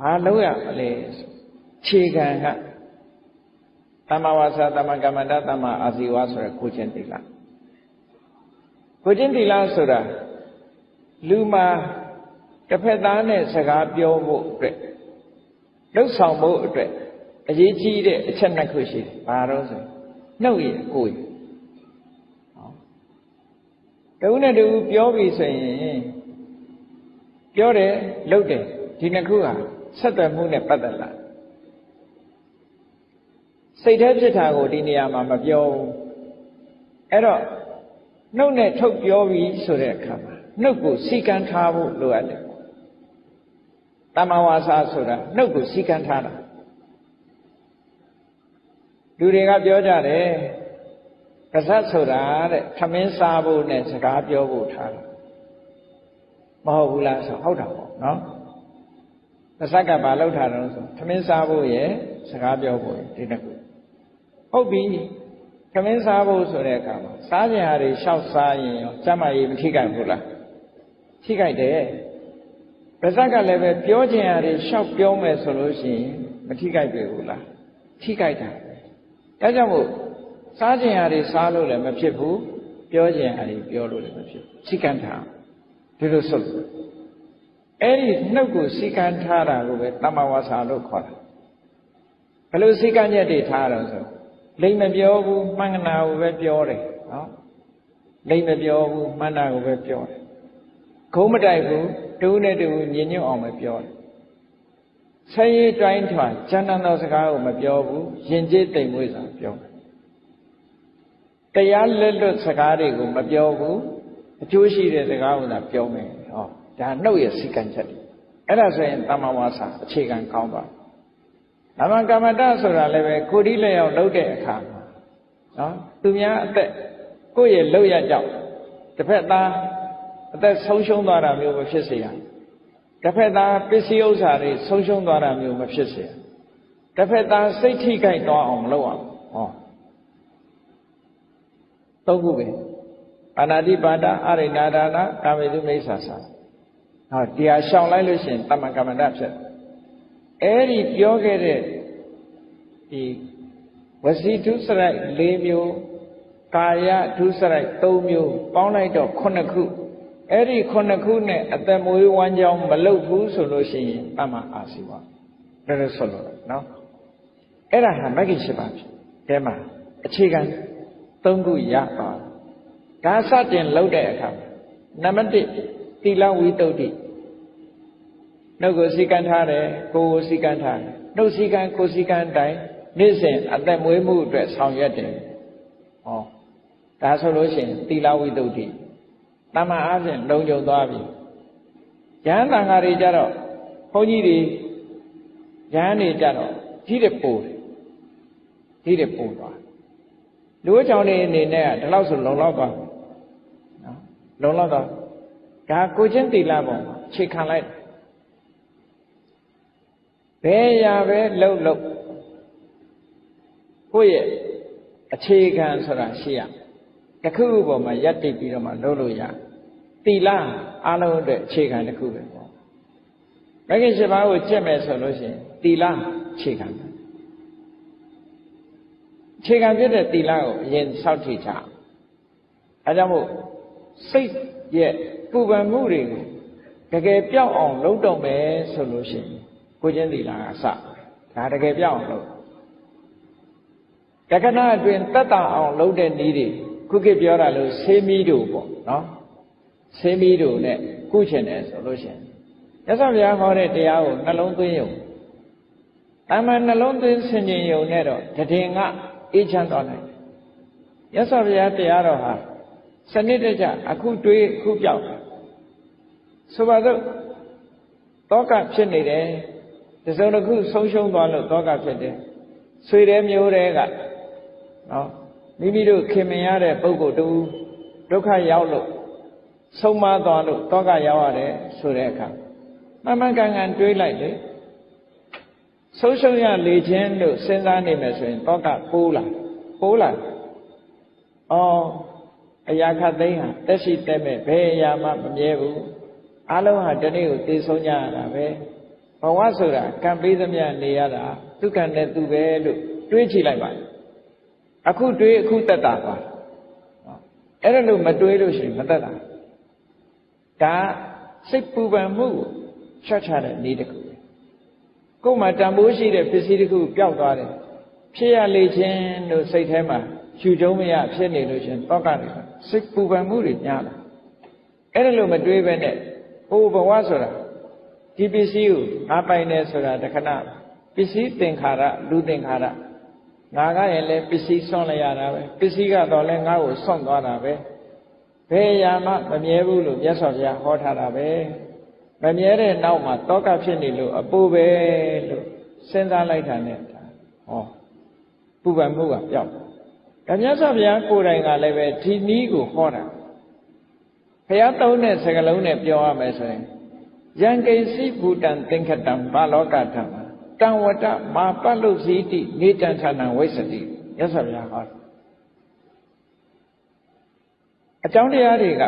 ဘာလုပ်ရမလဲခြေခံကသမ္မာဝါစာသမ္မာကမ္မန္တသမ္မာအာဇီဝဆိုရယ်ကိုကျင့်သီလကိုကျင့်သီလဆိုတာလူမှာတစ်ဖက်သားနဲ့စကားပြောဖို့အတွက်လှုပ်ဆောင်ဖို့အတွက်အရေးကြီးတဲ့အချက်နှစ်ခုရှိတယ်။ဘာလို့ဆိုနှုတ်ရည်ကိုယ်ရည်တဦးနဲ့တဦးပြောပြီဆိုရင်ပြောတယ်လုပ်တယ်ဒီနှစ်ခုဟာဆက်သွယ်မှုနဲ့ပတ်သက်လာစိတ်ထဲဖြစ်တာကိုဒီနေရာမှာမပြောဘူးအဲ့တော့နှုတ်နဲ့ထုတ်ပြောပြီဆိုတဲ့အခါမှာနှုတ်ကိုစီကံထားဖို့လိုအပ်တယ်သမ္မာဝါစာဆိုတာနှုတ်ကိုစီကံထားတာလူတွေကပြောကြတယ်ကစတ်ဆိုတာတဲ့ခမင်းစားဖို့နဲ့စကားပြောဖို့ထားတာမဟုတ်ဘူးလားဆိုဟုတ်တာပေါ့နော်ကစတ်ကဘာလောက်ထားတယ်ဆိုခမင်းစားဖို့ရဲ့စကားပြောဖို့ဒီတစ်ခုဟုတ်ပြီခမင်းစားဖို့ဆိုတဲ့အခါမှာစားကြရာတွေရှောက်စားရင်ရောကျမကြီးမထိခိုက်ဘူးလားထိခိုက်တယ်ပါဇက်ကလည်းပဲပြောကြရာတွေရှောက်ပြောမယ်ဆိုလို့ရှိရင်မထိခိုက်ပြီဘူးလားထိခိုက်တာဒါကြောင့်မို့စားကြရာတွေစားလို့လည်းမဖြစ်ဘူးပြောကြရာတွေပြောလို့လည်းမဖြစ်ဘူးစိကံထားဒီလိုဆိုအဲ့ဒီနှုတ်ကိုစိကံထားတာကိုပဲတမ္မာဝါစာလို့ခေါ်တာဘယ်လိုစိကံချက်တွေထားတော့ဆိုလိမ့်မပြောဘူးမှန်ကနာကိုပဲပြောတယ်နော်လိမ့်မပြောဘူးမှန်တာကိုပဲပြောတယ်ခုံးမတိုက်ဘူးတူနဲ့တူညင်ညွတ်အောင်ပဲပြောတယ်ဆဲရဲတိုင်းထွာကျမ်းသောစကားကိုမပြောဘူးယဉ်ကျေးတိမ်မွေ့စွာပြောတယ်တရားလက်လွတ်စကားတွေကိုမပြောဘူးအကျိုးရှိတဲ့စကားကိုသာပြောမယ်ဟောဒါနှုတ်ရဲ့စိကံချက်တွေအဲ့ဒါဆိုရင်တမ္မာဝါစာအခြေခံကောင်းပါသမ္မာကမ္မန္တဆိုတာလည်းပဲကိုယ်ဒီလက်ရောက်လုပ်တဲ့အခါမှာနော်သူများအသက်ကိုယ့်ရဲ့လုပ်ရကြောက်တစ်ဖက်သားအသက်ဆုံးရှုံးသွားတာမျိုးမဖြစ်စေရတစ်ဖက်သားပစ္စည်းဥစ္စာတွေဆုံးရှုံးသွားတာမျိုးမဖြစ်စေရတစ်ဖက်သားစိတ်ထိခိုက်သွားအောင်မလုပ်အောင်ဟောသုံးခုပဲအာနာတိပါဒအရိဏာဒါနကာမေတုမိစ္ဆာစာဟောတရားရှောင်လိုက်လို့ရှိရင်တမ္မာကမ္မန္တဖြစ်အဲ့ဒီပြောခဲ့တဲ့ဒီဝစီဒုစရိုက်၄မျိုးကာယဒုစရိုက်၃မျိုးပေါင်းလိုက်တော့9ခုအဲ့ဒီ9ခုနဲ့အသက်မွေးဝမ်းကြောင်းမလုပ်ဘူးဆိုလို့ရှိရင်တမ္မာအာဇီဝဒါလည်းဆိုလို့နော်အဲ့ဒါဟာမဂ္ဂင်၈ပါးဖြစ်တဲမှာအခြေခံ၃ခုရပါဒါစတင်လုပ်တဲ့အခါနံပါတ်1သီလဝိတ္တုတိနှုတ်ကိုစီကံထားတယ်ကိုယ်ကိုစီကံထားတယ်နှုတ်စီကံကိုယ်စီကံတိုင်းနေ့စဉ်အသက်မွေးမှုအတွက်ဆောင်ရွက်တယ်ဟောဒါဆိုလို့ရှိရင်သီလဝိတ္တုတိတမ္မာအားဖြင့်လုံခြုံသွားပြီယဟန်တန်ဃာတွေကြတော့ဘုန်းကြီးတွေယဟန်တွေကြတော့ကြီးတဲ့ပို့တယ်ကြီးတဲ့ပို့သွားလူ့ကြောင့်နေအနေနဲ့ကဒီလောက်ဆိုလုံလောက်သွားနော်လုံလောက်သွားဒါကိုချင်းသီလပုံခြေခံလိုက်ဘယ်ရာပဲလှုပ်လှုပ်ကိုယ့်ရဲ့အခြေခံဆိုတာရှိရတစ်ခုခုပေါ်မှာယက်တည်ပြီးတော့မှလုပ်လို့ရသီလအလုံးအတွက်အခြေခံတစ်ခုပဲပေါ့မဂ္ဂင်၈ပါးကိုကျင့်မယ်ဆိုလို့ရှိရင်သီလအခြေခံအခြေခံဖြစ်တဲ့သီလကိုအရင်စောင့်ထည့်ကြအဲကြောင့်မို့စိတ်ရဲ့ပူပန်မှုတွေကိုတကယ်ပြောက်အောင်လုပ်တော့မယ်ဆိုလို့ရှိရင်ကိုချင်းသီလကစဒါတကယ်ပြောက်အောင်လုပ် တက္ကနာအတွင်းတက်တာအောင်လုပ်တဲ့နည်းတွေခုခေတ်ပြောတာလို့ဆေးမီးတို့ပေါ့နော်ဆေးမီးတို့နဲ့ကုချင်တယ်ဆိုလို့ရှိရင်မြတ်စွာဘုရားဟောတဲ့တရားကိုနှလုံးသွင်းယုံအမှန်နှလုံးသွင်းဆင်ခြင်ယုံနဲ့တော့တည်ငါအေးချမ်းသွားနိုင်တယ်မြတ်စွာဘုရားတရားတော်ဟာစနစ်တကျအခုတွေးအခုပြောက်ဆိုပါတော့တောကဖြစ်နေတယ်တစုံတစ်ခုဆုံးရှုံးသွားလို့တောကဖြစ်တယ်ဆွေတဲ့မျိုးတွေကနော်မိမိတို့ခင်မင်ရတဲ့ပုဂ္ဂိုလ်တူဒုက္ခရောက်လို့ဆုံးမသွားလို့တောကရောက်ရတယ်ဆိုတဲ့အခါမှန်ကန်ကန်တွေးလိုက်လေဆုံးရှုံးရလေခြင်းလို့စဉ်းစားနေမယ်ဆိုရင်တောကပိုးလာအော်အရာခတ်သိမ်းဟာတက်ရှိတက်မဲ့ဘယ်အရာမှမမြဲဘူးအလုံးဟာဒီနေ့ကိုသိဆုံးကြရတာပဲဘဝဆိုတာကံပေးသမျှနေရတာဒုက္ခနဲ့သူပဲလို့တွေးကြည့်လိုက်ပါအခုတွေးအခုတက်တာပါအဲ့ဒါလို့မတွေးလို့ရှိရင်မတက်တာဒါစိတ်ပူပန်မှုချွတ်ချတဲ့နေ့တစ်ခုပဲကိုယ်မှာတန်ဖိုးရှိတဲ့ပစ္စည်းတစ်ခုပျောက်သွားတယ်ဖြစ်ရလေခြင်းလို့စိတ်ထဲမှာရှူကြုံမရဖြစ်နေလို့ရှင်တောကတွေစိတ်ပူပန်မှုတွေများလာအဲ့ဒါလို့မတွေးပဲနဲ့ဟိုဘဝဆိုတာဒီပစ္စည်းကိုငါပိုင်တယ်ဆိုတာတခဏပစ္စည်းသင်္ခါရလူသင်္ခါရငါကရင်လည်းပစ္စည်းဆွန့်လိုက်ရတာပဲပစ္စည်းကတော့လည်းငါ့ကိုဆွန့်သွားတာပဲဘယ်ရာမှမမြဲဘူးလို့မြတ်စွာဘုရားဟောထားတာပဲမမြဲတဲ့နောက်မှာတောကဖြစ်နေလို့အပူပဲလို့စဉ်းစားလိုက်တာနဲ့ဟောပူပန်မှုကပျောက်ဒါမြတ်စွာဘုရားကိုယ်တိုင်ကလည်းပဲဒီနည်းကိုဟောတာဘုရားသုံးတဲ့စကားလုံးနဲ့ပြောရမယ်ဆိုရင်ယံကိစီဘူတံသင်္ခတံဘာလောကဓမ္မတံဝတ္တမာပလုဇီတိနေတံဌာနံဝိသတိမြတ်စွာဘုရားဟောအကြောင်းတရားတွေက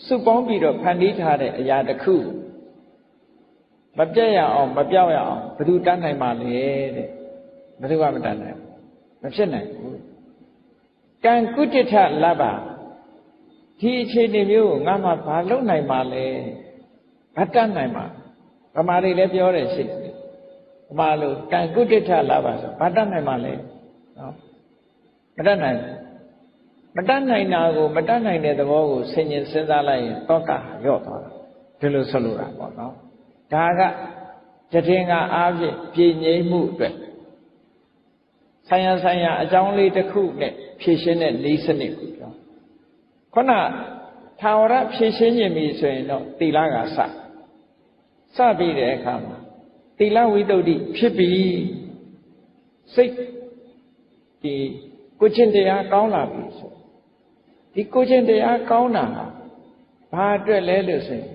စုပေါင်းပြီးတော့ဖန်တီးထားတဲ့အရာတစ်ခုမပြတ်ရအောင်မပြောက်ရအောင်ဘယ်သူတတ်နိုင်မှာလဲတဲ့ဘယ်သူကမတတ်နိုင်မဖြစ်နိုင်ဘူးကံကုဋ္ဌထလဘဒီအခြေအနေမျိုးကိုငါမှဘာလုပ်နိုင်မှာလဲဘာတတ်နိုင်မှာဗမာတွေလည်းပြောတယ်ရှိတယ်ဗမာလိုကံကုဋ္ဌထလဘဆိုဘာတတ်နိုင်မှာလဲနော်မတတ်နိုင်မတတ်နိုင်တာကိုမတတ်နိုင်တဲ့သဘောကိုဆင်ញင်စဉ်းစားလိုက်ရင်တောကရော့သွားတာဒီလိုဆိုလိုတာပေါ့နော်ဒါကတည်ငါအားဖြင့်ပြည်ငြိမ်းမှုအတွက်ဆိုင်ရာအကြောင်းလေးတစ်ခုနဲ့ဖြည့်ရှင်းတဲ့နည်းစနစ်ကိုပြောခုနထာဝရဖြည့်ရှင်းခြင်းပြီဆိုရင်တော့သီလကစပြီးတဲ့အခါမှာသီလဝိတ္တုဖြစ်ပြီးစိတ်ဒီကိုချင်းတရားကောင်းလာပြီဆိုဒီကိုချင်းတရားကောင်းတာဟာဘာအတွက်လဲလို့ဆိုရင်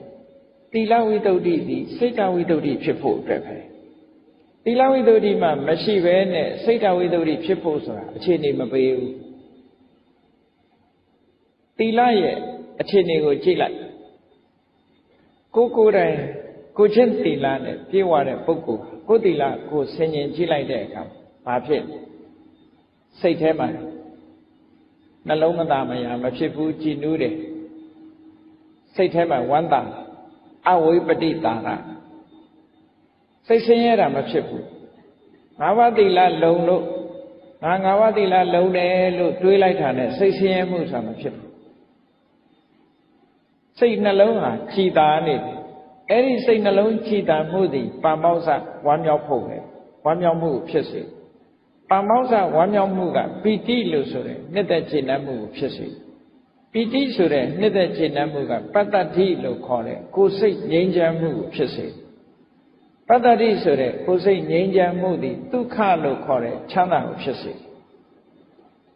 သီလဝိတ္တုဒီစိတ်တဝိတ္တုဖြစ်ဖို့အတွက်ပဲသီလဝိတ္တုမှာမရှိဘဲနဲ့စိတ်တဝိတ္တုဖြစ်ဖို့ဆိုတာအခြေအနေမပေးဘူးသီလရဲ့အခြေအနေကိုကြည့်လိုက်ကိုယ်တိုင်ကိုချင်းသီလနဲ့ပြည့်ဝတဲ့ပုဂ္ဂိုလ်ကိုသီလကိုဆင်ញင်ကြည့်လိုက်တဲ့အခါဘာဖြစ်စိတ်ထဲမှာနှလုံးမသားမရမဖြစ်ဘူးကြည်နူးတယ်စိတ်ထဲမှာဝမ်းသာအဝိပတိတာရစိတ်ဆင်းရဲတာမဖြစ်ဘူးငါးပါးသီလလုံလို့ငါးပါးသီလလုံတယ်လို့တွေးလိုက်တာနဲ့စိတ်ဆင်းရဲမှုဆိုတာမဖြစ်ဘူးစိတ်နှလုံးဟာကြည်သာနေတယ်အဲ့ဒီစိတ်နှလုံးကြည်သာမှုသည်ပါမောက္ခဝမ်းမြောက်ဖို့ပဲဝမ်းမြောက်မှုဖြစ်စေပါမောက္ခဝမ်းမြောက်မှုကပီတိလို့ဆိုတဲ့နှစ်သက်ကျေနပ်မှုကိုဖြစ်စေပီတိဆိုတဲ့နှစ်သက်ကျေနပ်မှုကပတ္တတိလို့ခေါ်တဲ့ကိုယ်စိတ်ငြိမ်းချမ်းမှုကိုဖြစ်စေပတ္တတိဆိုတဲ့ကိုယ်စိတ်ငြိမ်းချမ်းမှုသည်ဒုက္ခလို့ခေါ်တဲ့ချမ်းသာကိုဖြစ်စေ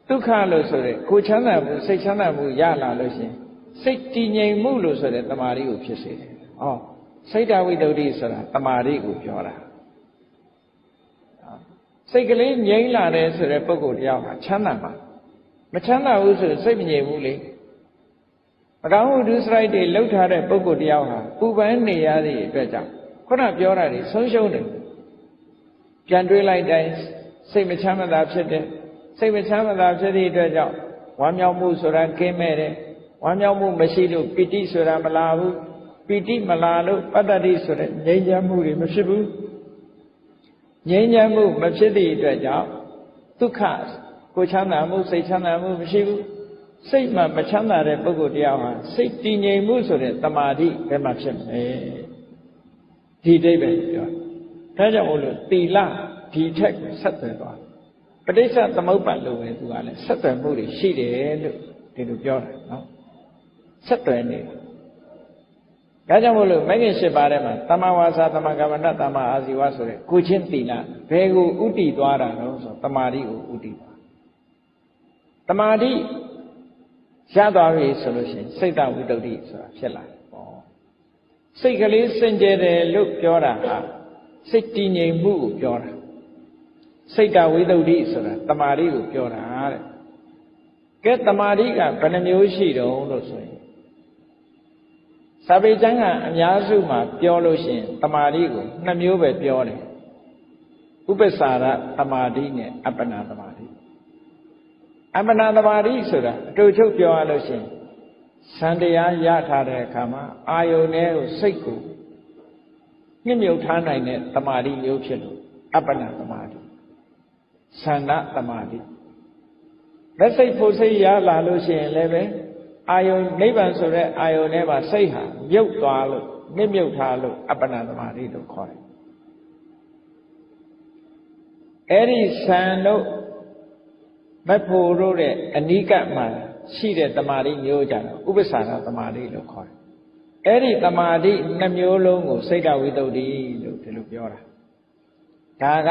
ဒုက္ခလို့ဆိုတဲ့ကိုယ်ချမ်းသာမှုစိတ်ချမ်းသာမှုရလာလို့ရှိရင်စိတ်တည်ငြိမ်မှုလို့ဆိုတဲ့တမာရီကိုဖြစ်စေတယ်။ဩစိတ်တဝိတ္တုဆိုတာတမာရီကိုပြောတာစိတ်ကလေးငြိမ်းလာတယ်ဆိုတဲ့ပုဂ္ဂိုလ်တရားဟာချမ်းသာမှာမချမ်းသာဘူးဆိုစိတ်မငြိမ်ဘူးလေမကောင်းမှုဒုစရိုက်တွေလှုပ်ထားတဲ့ပုဂ္ဂိုလ်တရားဟာပူပန်နေရတဲ့အတွက်ကြောင့်ခုနပြောတာတွေဆုံးရှုံးတယ်ပြန်တွေးလိုက်တိုင်းစိတ်မချမ်းသာဖြစ်တယ်စိတ်မချမ်းသာဖြစ်တဲ့အတွက်ကြောင့်ဝမ်းမြောက်မှုဆိုတာကင်းမဲ့တယ်ဝမ်းမြောက်မှုမရှိလို့ပီတိဆိုတာမလာဘူးပီတိမလာလို့ပတ္တတိဆိုတဲ့ငြိမ်းချမ်းမှုတွေမဖြစ်ဘူးငြိမ်းချမ်းမှုမဖြစ်သည့်အတွက်ကြောင့် ဒုက္ခကိုချမ်းသာမှုစိတ်ချမ်းသာမှုမရှိဘူးစိတ်မှမချမ်းသာတဲ့ပုဂ္ဂိုလ်တရားဟာစိတ်တည်ငြိမ်မှုဆိုတဲ့တမာတိဘယ်မှာဖြစ်မလဲဒီအိဗယ်ပြောဒါကြောင့်မို့လို့သီလဒီထက်ဆက်သွယ်သွားပဋိစ္စသမုပ္ပါလို့ပဲသူကလည်းဆက်သွယ်မှုတွေရှိတယ်လို့ဒီလိုပြောတာနော်ဆက်သွယ်နေဒါကြောင့်မို့လို့မဂ္ဂင်၈ပါးထဲမှာတမ္မာဝါစာတမ္မာကမ္မန္တတမ္မာအာဇီဝဆိုတဲ့ကိုချင်းသီလဘယ်ကိုဥတည်သွားတာလဲဆိုတမာတိကိုဥတည်သွားတမာတိရသွားပြီဆိုလို့ရှိရင်စိတ်တဝိတ္တုဆိုတာဖြစ်လာတယ်ပေါ့စိတ်ကလေးစင်ကြယ်တယ်လို့ပြောတာဟာစိတ်တည်ငြိမ်မှုကိုပြောတာစိတ်တဝိတ္တုဆိုတာတမာတိကိုပြောတာတဲ့ကဲတမာတိကဘယ်နှမျိုးရှိတုံးလို့ဆိုရင်စာပေကျမ်းကအများစုမှာပြောလို့ရှိရင်တမာတိကို2မျိုးပဲပြောတယ်ဥပ္ပစာရတမာတိနဲ့အပ္ပနာတမာတိအပ္ပနာတမာတိဆိုတာအတူချုပ်ပြောရလို့ရှိရင်စံတရားရထားတဲ့အခါမှာအာယုန်နဲ့စိတ်ကိုညှိမြုပ်ထားနိုင်တဲ့တမာတိမျိုးဖြစ်လို့အပ္ပနာတမာတိသန္နတမာတိလက်စိတ်ဖို့စိတ်ရလာလို့ရှိရင်လည်းပဲအာယုန်နိဗ္ဗာန်ဆိုတဲ့အာယုန်ထဲမှာစိတ်ဟာမြုပ်သွားလို့မြင့်မြုပ်ထားလို့အပ္ပနာတမာတိလို့ခေါ်တယ်အဲ့ဒီသံတို့မဖို့တို့တဲ့အနိကမှာရှိတဲ့တမာတိမျိုးကြတော့ဥပ္ပစာရတမာတိလို့ခေါ်တယ်အဲ့ဒီတမာတိ2မျိုးလုံးကိုစိတ်တဝိတ္တုလို့ဒီလိုပြောတာဒါက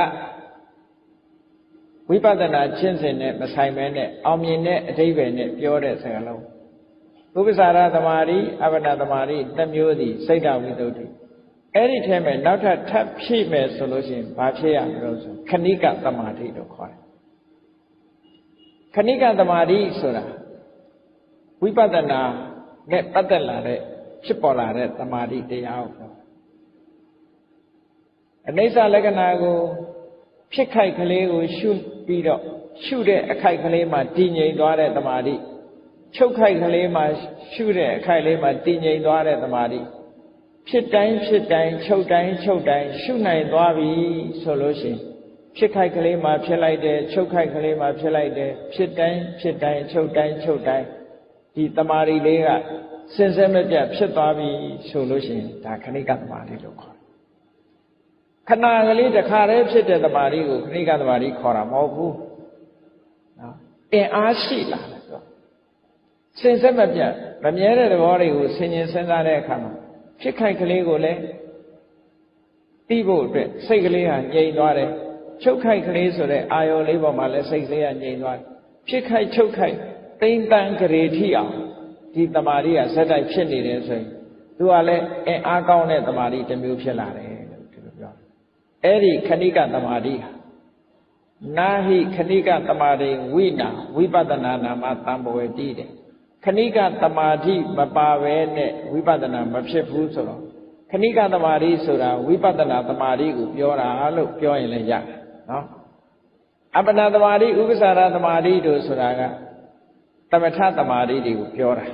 ဝိပဿနာကျင့်စဉ်နဲ့မဆိုင်ဘဲနဲ့အောင်မြင်တဲ့အဓိပ္ပာယ်နဲ့ပြောတဲ့စကားလုံးဥပ္ပစာရတမာတိအပ္ပနာတမာတိ2မျိုးသည်စိတ်တဝိတ္တုအဲ့ဒီထဲမှာနောက်ထပ်ထပ်ဖြည့်မယ်ဆိုလို့ရှိရင်ဘာဖြစ်ရမလို့ဆိုခဏိကတမာတိလို့ခေါ်တယ်ခဏိကတမာတိဆိုတာဝိပဿနာနဲ့ပတ်သက်လာတဲ့ဖြစ်ပေါ်လာတဲ့တမာတိတရားကိုပြောအနိစ္စလက္ခဏာကိုဖြစ်ခိုက်ကလေးကိုရှုပြီးတော့ရှုတဲ့အခိုက်ကလေးမှာတည်ငြိမ်သွားတဲ့တမာတိချုပ်ခိုက်ကလေးမှာရှုတဲ့အခိုက်လေးမှာတည်ငြိမ်သွားတဲ့တမာတိဖြစ်တိုင်းဖြစ်တိုင်းချုပ်တိုင်းချုပ်တိုင်းရှုနိုင်သွားပြီဆိုလို့ရှိရင်ဖြစ်ခိုက်ကလေးမှာဖြစ်လိုက်တယ်ချုပ်ခိုက်ကလေးမှာဖြစ်လိုက်တယ်ဖြစ်တိုင်းဖြစ်တိုင်းချုပ်တိုင်းချုပ်တိုင်းဒီတမာတိလေးကစင်စဲမပြတ်ဖြစ်သွားပြီဆိုလို့ရှိရင်ဒါခဏိကတမာတိလို့ခေါ်တယ်ခဏကလေးတစ်ခါတည်းဖြစ်တဲ့တမာတိကိုခဏိကတမာတိခေါ်တာမဟုတ်ဘူးနော်အင်အားရှိလာတယ်ဆိုစင်စဲမပြတ်မမြဲတဲ့သဘောတွေကိုဆင်ញင်စဉ်းစားတဲ့အခါမှာဖြစ်ခိုက်ကလေးကိုလည်းသိဖို့အတွက်စိတ်ကလေးဟာငြိမ်သွားတယ်ချုပ်ခိုက်ကလေးဆိုတဲ့အာယောလေးပေါ်မှာလည်းစိတ်ကလေးကငြိမ်သွားတယ်ဖြစ်ခိုက်ချုပ်ခိုက်တိမ့်တန်းကြရေထိအောင်ဒီတမာတိကဇက်တိုက်ဖြစ်နေတယ်ဆိုရင်သူကလည်းအင်အားကောင်းတဲ့တမာတိတစ်မျိုးဖြစ်လာတယ်လို့ဒီလိုပြောအဲ့ဒီခဏိကတမာတိဟာနာဟိခဏိကတမာတိဝိနာဝိပဿနာနာမသံဘဝတိတဲ့ခဏိကတမာတိမပါဘဲနဲ့ဝိပဿနာမဖြစ်ဘူးဆိုတော့ခဏိကတမာတိဆိုတာဝိပဿနာတမာတိကိုပြောတာလို့ပြောရင်လည်းရတယ်နော်အပ္ပနာတမာတိဥပ္ပစာရတမာတိတို့ဆိုတာကသမထတမာတိတွေကိုပြောတာ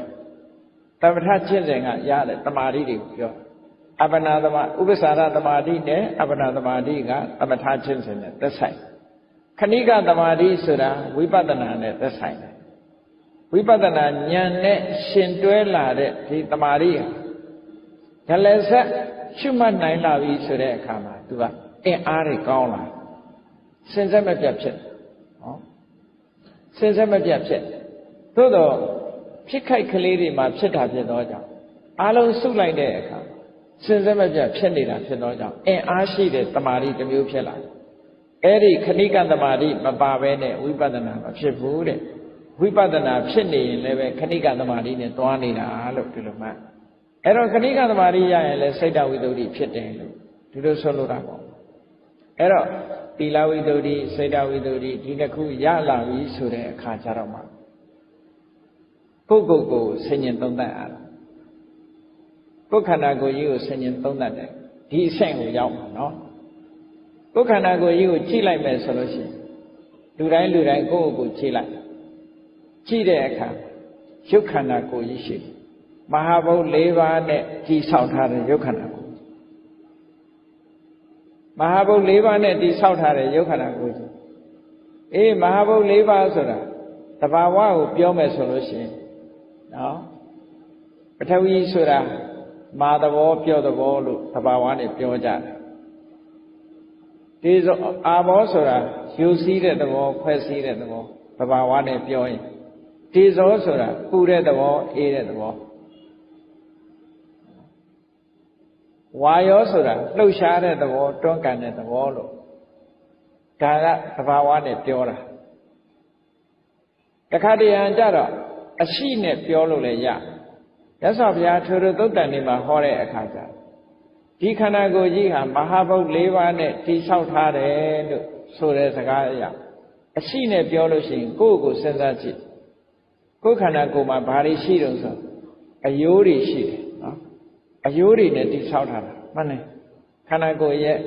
သမထကျင့်စဉ်ကရတဲ့တမာတိတွေကိုပြောအပ္ပနာတမာဥပ္ပစာရတမာတိနဲ့အပ္ပနာတမာတိကသမထကျင့်စဉ်နဲ့သက်ဆိုင်ခဏိကတမာတိဆိုတာဝိပဿနာနဲ့သက်ဆိုင်တယ်ဝိပဿနာဉာဏ်နဲ့ရှင်တွဲလာတဲ့ဒီတမာတိဟာဒလဆက်ရှုမှတ်နိုင်လာပြီဆိုတဲ့အခါမှာသူကအင်အားတွေကောင်းလာစင်စက်မပြတ်ဖြစ်ဟောစင်စက်မပြတ်ဖြစ်သို့တော့ဖြစ်ခိုက်ကလေးတွေမှာဖြစ်တာဖြစ်တော့ကြောင့်အလုံးစုလိုက်တဲ့အခါစင်စက်မပြတ်ဖြစ်နေတာဖြစ်တော့ကြောင့်အင်အားရှိတဲ့တမာတိတစ်မျိုးဖြစ်လာတယ်အဲ့ဒီခဏိကတမာတိမပါဘဲနဲ့ဝိပဿနာမဖြစ်ဘူးတဲ့ဝိပဿနာဖြစ်နေရင်လည်းပဲခဏိကတမာတိနဲ့တွားနေတာလို့ဒီလိုမှအဲ့တော့ခဏိကတမာတိရရင်လည်းစိတ်တဝိတ္တုဖြစ်တယ်လို့ဒီလိုဆိုလိုတာပေါ့အဲ့တော့သီလဝိတ္တုစိတ်တဝိတ္တုဒီတစ်ခုရလာပြီဆိုတဲ့အခါကျတော့မှကိုယ့်ကိုဆင်ញင်သုံးသပ်ရတာကိုယ်ခန္ဓာကိုယ်ကြီးကိုဆင်ញင်သုံးသပ်တယ်ဒီအဆင့်ကိုရောက်မှာနော်ကိုယ်ခန္ဓာကိုယ်ကြီးကိုကြည့်လိုက်မယ်ဆိုလို့ရှိရင်လူတိုင်းကိုယ့်ကိုယ်ကြည့်လိုက်ကြည့်တဲ့အခါရုပ်ခန္ဓာကိုယ်ကြီးရှိတယ်မဟာဘုတ်၄ပါးနဲ့ကြည်ဆောက်ထားတဲ့ရုပ်ခန္ဓာကိုယ်မဟာဘုတ်၄ပါးနဲ့တည်ဆောက်ထားတဲ့ရုပ်ခန္ဓာကိုယ်ကြီး မဟာဘုတ်၄ပါးဆိုတာတဘာဝကိုပြောမယ်ဆိုလို့ရှိရင်နော်ပထဝီဆိုတာမာသဘောပြောသဘောလို့တဘာဝနဲ့ပြောကြတယ်ဒီဆိုအာဘောဆိုတာယူစည်းတဲ့သဘောဖွဲ့စည်းတဲ့သဘောတဘာဝနဲ့ပြောရင်ဒီဇောဆိုတာပူတဲ့သဘောအေးတဲ့သဘောဝါယောဆိုတာလှုပ်ရှားတဲ့သဘောတွန်းကန်တဲ့သဘောလို့ဒါကသဘာဝနဲ့ပြောတာတခါတရံကြတော့အရှိနဲ့ပြောလို့လည်းရမြတ်စွာဘုရားထိုသုတ်တန်နေမှာဟောတဲ့အခါကျဒီခန္ဓာကိုယ်ကြီးဟာမဟာဘုတ်၄ပါးနဲ့တည်ဆောက်ထားတယ်လို့ဆိုတဲ့စကားအရအရှိနဲ့ပြောလို့ရှိရင်ကိုယ့်ကိုယ်စဉ်းစားကြည့်ကိုယ်ခန္ဓာကိုယ်မှာဘာတွေရှိတုံးဆိုအယိုးတွေရှိတယ်နော်အယိုးတွေနဲ့တည်ဆောက်ထားတာမှန်တယ်ခန္ဓာကိုယ်ရဲ့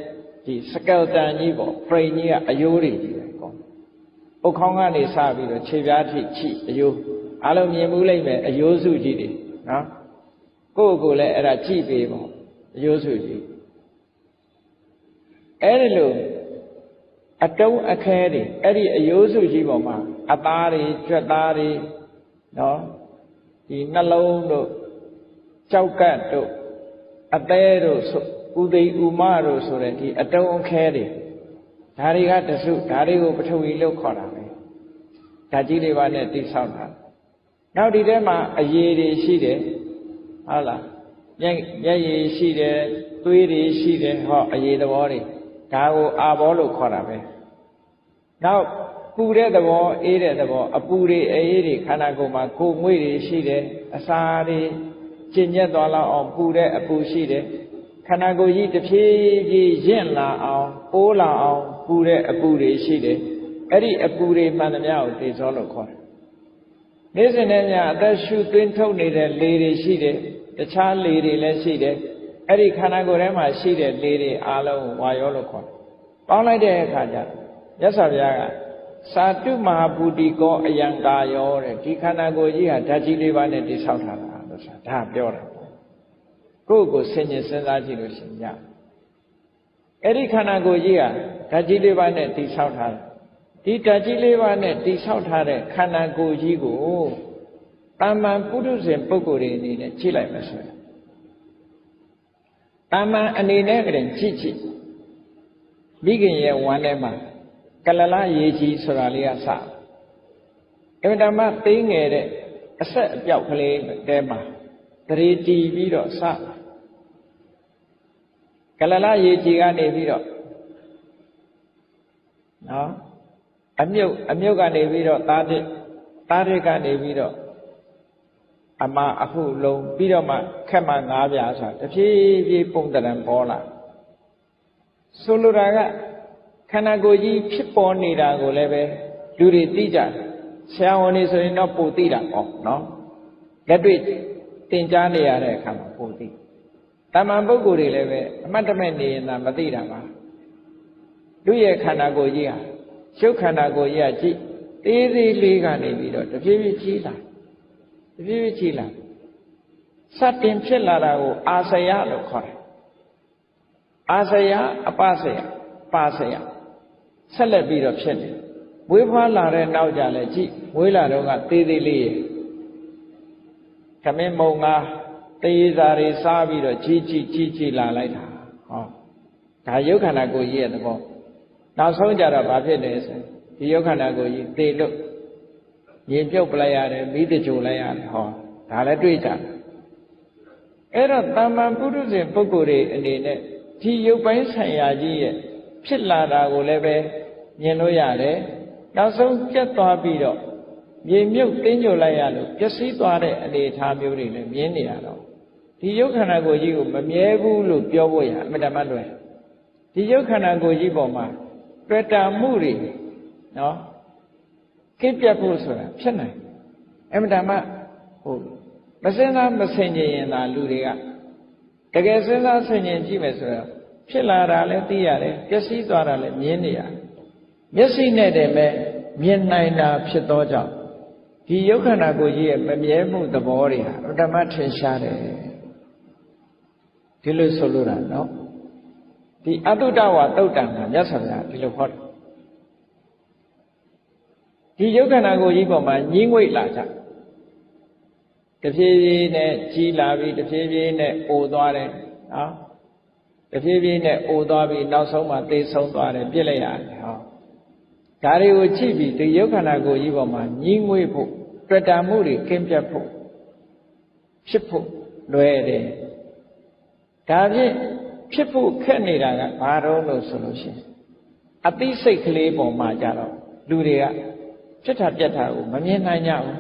ဒီစကယ်တန်ကြီးပေါ့ brain ကြီးကအယိုးတွေကြီးပဲကောပုတ်ခေါင်းကနေစပြီးတော့ခြေပြားထိချိအယိုးအားလုံးမြင်မှုလိုက်မယ်အယိုးစုကြီးတွေနော်ကိုယ့်ကိုယ်လည်းအဲ့ဒါကြည့်ပေးပေါ့အယိုးစုကြီးအဲ့ဒီလိုအတုံးအခဲတွေအဲ့ဒီအယိုးစုကြီးပေါ်မှာအသားတွေကြွက်သားတွေနော်ဒီနှလုံးတို့ကြောက်ကတ်တို့အသေးတို့ဥသိဥမတို့ဆိုတဲ့ဒီအတုံးအခဲတွေဒါတွေကတစုဒါတွေကိုပထဝီလို့ခေါ်တာပဲဓာတ်ကြီးတွေပါနဲ့တိဆောက်တာနောက်ဒီထဲမှာအရည်တွေရှိတယ်ဟုတ်လားမျက်ရည်ရှိတယ်သွေးတွေရှိတယ်ဟောအရည်သဘောတွေဒါကိုအာဘောလို့ခေါ်တာပဲနောက်ပူတဲ့သဘောအေးတဲ့သဘောအပူတွေအေးတွေခန္ဓာကိုယ်မှာကိုယ်ငွေ့တွေရှိတယ်အစာတွေကျဉ်ညက်သွားလောက်အောင်ပူတဲ့အပူရှိတယ်ခန္ဓာကိုယ်ကြီးတစ်ဖြည်းဖြည်းရင့်လာအောင်ပိုးလာအောင်ပူတဲ့အပူတွေရှိတယ်အဲ့ဒီအပူတွေမှန်သမျှကိုသေဇောလို့ခေါ်တယ်နေ့စဉ်နဲ့ညအသက်ရှူသွင်းထုတ်နေတဲ့လေတွေရှိတယ်တခြားလေတွေလည်းရှိတယ်အဲ့ဒီခန္ဓာကိုယ်ထဲမှာရှိတဲ့လေတွေအားလုံးဝါယောလို့ခေါ်တယ်ပေါင်းလိုက်တဲ့အခါကျမြတ်စွာဘုရားကသာတုမဟာဘူတိကောအယံကာယောတဲ့ဒီခန္ဓာကိုယ်ကြီးဟာဓာတ်ကြီး၄ပါးနဲ့တည်ဆောက်ထားတာလို့ဆိုတာဒါပြောတာကိုယ့်ကိုဆင်ញင်စဉ်းစားကြည့်လို့ရှိရင်ညအဲ့ဒီခန္ဓာကိုယ်ကြီးဟာဓာတ်ကြီး၄ပါးနဲ့တည်ဆောက်ထားတယ်ဒီဓာတ်ကြီး၄ပါးနဲ့တည်ဆောက်ထားတဲ့ခန္ဓာကိုယ်ကြီးကိုတာမန်ပုထုဇဉ်ပုဂ္ဂိုလ်တွေအနေနဲ့ကြည့်လိုက်မှဆိုရင်တာမန်အနေနဲ့ကလည်းကြည့်ကြည့်မိခင်ရဲ့ဝမ်းထဲမှာကလလရေကြီးဆိုတာလေးကစအင်မတန်မှသိငယ်တဲ့အဆက်အပြောက်ကလေးတဲမှာတရေတီးပြီးတော့စကလလရေကြီးကနေပြီးတော့နော်အမြုပ်ကနေပြီးတော့သားတစ်ကနေပြီးတော့အမအခုလုံးပြီးတော့မှခက်မှ၅ပြားဆိုတာတဖြည်းဖြည်းပုံတရံပေါ်လာဆိုလိုတာကခန္ဓာကိုယ်ကြီးဖြစ်ပေါ်နေတာကိုလည်းပဲလူတွေသိကြတယ်ဆရာဝန်တွေဆိုရင်တော့ပိုသိတာပေါ့နော်လက်တွေ့သင်ကြားနေရတဲ့အခါမှာပိုသိတာမန်ပုဂ္ဂိုလ်တွေလည်းပဲအမှတ်တမဲ့နေရင်သာမသိတာပါလူရဲ့ခန္ဓာကိုယ်ကြီးဟာရုပ်ခန္ဓာကိုယ်ကြီးကကြည့်သေးသေးလေးကနေပြီးတော့တဖြည်းဖြည်းကြီးလာတဖြည်းဖြည်းကြီးလာစတင်ဖြစ်လာတာကိုအာစယလို့ခေါ်တယ်အာစယအပစယပါစယဆက်လက်ပြီးတော့ဖြစ်နေမွေးဖွားလာတဲ့နောက်ကြလဲကြည့်မွေးလာတော့ကသေးသေးလေးရဲ့ခမင်းမုံငါတေးစာတွေစားပြီးတော့ကြီးလာလိုက်တာဟောဒါရုပ်ခန္ဓာကိုယ်ကြီးရဲ့သဘောနောက်ဆုံးကြတော့ဘာဖြစ်လဲဆိုဒီရုပ်ခန္ဓာကိုယ်ကြီးသေလို့ရင်ပြုတ်ပလိုက်ရတယ်မိတကြိုလိုက်ရတယ်ဟောဒါလည်းတွေ့ကြတယ်အဲ့တော့တာမန်ပုထုဇဉ်ပုဂ္ဂိုလ်တွေအနေနဲ့ဒီရုပ်ပိုင်းဆိုင်ရာကြီးရဲ့ဖြစ်လာတာကိုလည်းပဲမြင်လို့ရတယ်နောက်ဆုံးပြတ်သွားပြီးတော့မြေမြုပ်တင်းကြိုလိုက်ရလို့ပျက်စီးသွားတဲ့အနေအထားမျိုးတွေလည်းမြင်နေရတော့ဒီရုပ်ခန္ဓာကိုယ်ကြီးကိုမမြဲဘူးလို့ပြောဖို့ရအမှန်တမ်းလွယ်ဒီရုပ်ခန္ဓာကိုယ်ကြီးပေါ်မှာတွေ့တာမှုတွေနော်ကိပြတ်ဖို့ဆိုတာဖြစ်နိုင်အမှန်တမ်းမစင်စားမဆင်ခြင်ရင်သာလူတွေကတကယ်စဉ်းစားဆင်ခြင်ကြည့်မယ်ဆိုတော့ဖြစ်လာတာလည်းသိရတယ်ပျက်စီးသွားတာလည်းမြင်နေရတယ်မျက်စိနဲ့တည်းပဲမြင်နိုင်တာဖြစ်သောကြောင့်ဒီယုတ်ခန္ဓာကိုယ်ကြီးရဲ့မမြဲမှုသဘောတွေဟာဓမ္မထင်ရှားတယ်ဒီလိုဆိုလို့တာနော်ဒီအတုတဝါတုတ်တံမှာမြတ်စွာဘုရားဒီလိုဟောတယ် ဒီယုတ်ခန္ဓာကိုယ်ကြီးပေါ်မှာညှင်းငွေ့လာကြတဖြည်းဖြည်းနဲ့ကြီးလာပြီးတဖြည်းဖြည်းနဲ့အိုသွားတယ်နော်တဖြည်းဖြည်းနဲ့အိုသွားပြီးနောက်ဆုံးမှသေဆုံးသွားတယ်ပြစ်လိုက်ရတယ်ဟောဒါတွေကိုကြည့်ပြီးဒီယုတ်ခန္ဓာကိုယ်ကြီးပေါ်မှာညှင်းငွေ့ဖို့တွေ့တာမှုတွေကင်းပြတ်ဖို့ဖြစ်ဖို့လွယ်တယ်ဒါဖြင့်ဖြစ်ဖို့ခက်နေတာကဘာတော့လို့ဆိုလို့ရှိရင်အသိစိတ်ကလေးပေါ်မှာကြတော့လူတွေကဖြစ်တာပြက်တာကိုမမြင်နိုင်ကြဘူး